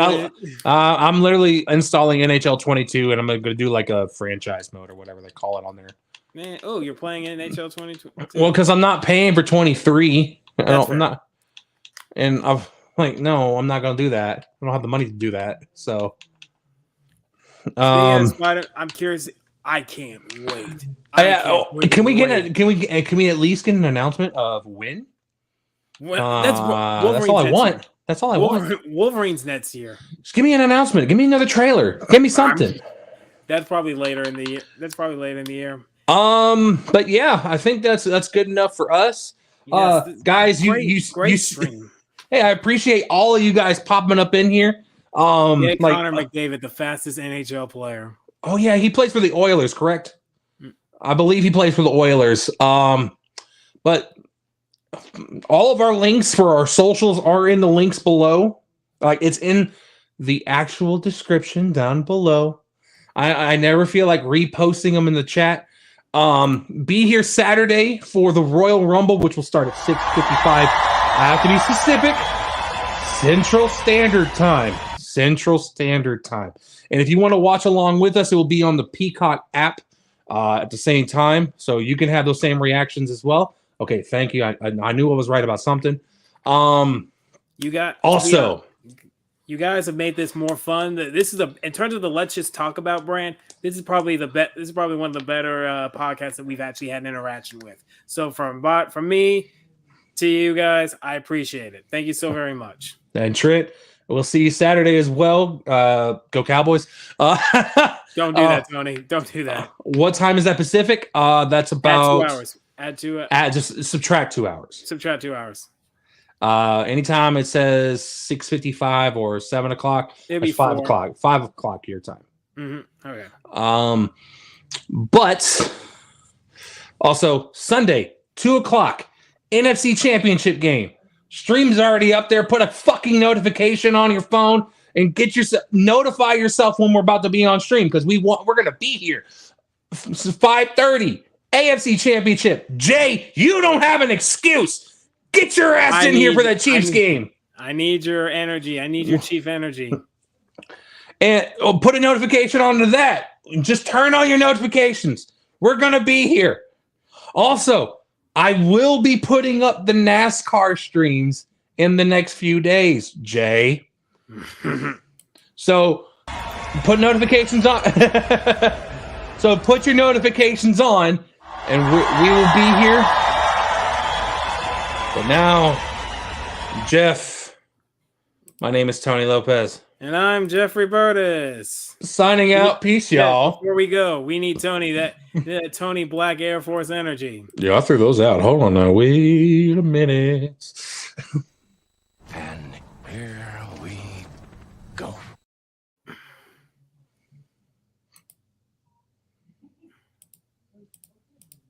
I'm literally installing NHL 22, and I'm going to do like a franchise mode or whatever they call it on there. Man, you're playing NHL 22. Well, because I'm not paying for 23. I'm not, and I'm like, no, I'm not going to do that. I don't have the money to do that. So, I'm curious. I can't wait. Can we at least get an announcement of when? That's all I want. That's all I want. Wolverine's next year. Just give me an announcement. Give me another trailer. Give me something. That's probably later in the year. But yeah, I think that's good enough for us. Yes, guys, great stream. Hey, I appreciate all of you guys popping up in here. Connor McDavid, the fastest NHL player. Oh yeah, he plays for the Oilers, correct? I believe he plays for the Oilers. But all of our links for our socials are in the links below. Like, it's in the actual description down below. I never feel like reposting them in the chat. Be here Saturday for the Royal Rumble, which will start at 6:55. I have to be specific. Central Standard Time. And if you want to watch along with us, it will be on the Peacock app at the same time. So you can have those same reactions as well. Okay, thank you. I knew I was right about something. You guys have made this more fun. This is in terms of the Let's Just Talk About brand. This is probably one of the better podcasts that we've actually had an interaction with. So from me to you guys, I appreciate it. Thank you so very much. And Trent, we'll see you Saturday as well. Go Cowboys. Don't do that, Tony. Don't do that. What time is that Pacific? That's about 2 hours. Just subtract 2 hours. Subtract 2 hours. Anytime it says 6:55 or 7 o'clock, it'll be 5 o'clock. 5 o'clock your time. Mm-hmm. Okay. But also Sunday, 2 o'clock, NFC Championship game. Stream's already up there. Put a fucking notification on your phone and notify yourself when we're about to be on stream, because we're gonna be here. 5:30 AFC Championship. Jay, you don't have an excuse. Get your ass in here for that Chiefs game. I need your energy. I need your Chief energy. And put a notification onto that. Just turn on your notifications. We're gonna be here. Also, I will be putting up the NASCAR streams in the next few days, Jay. So put notifications on. So put your notifications on, and we will be here. But now, Jeff, my name is Tony Lopez. And I'm Jeffrey Burtis. Signing out. Peace, y'all. Before we go, we need Tony, that Tony Black Air Force energy. Yeah, I threw those out. Hold on now. Wait a minute. And here we go.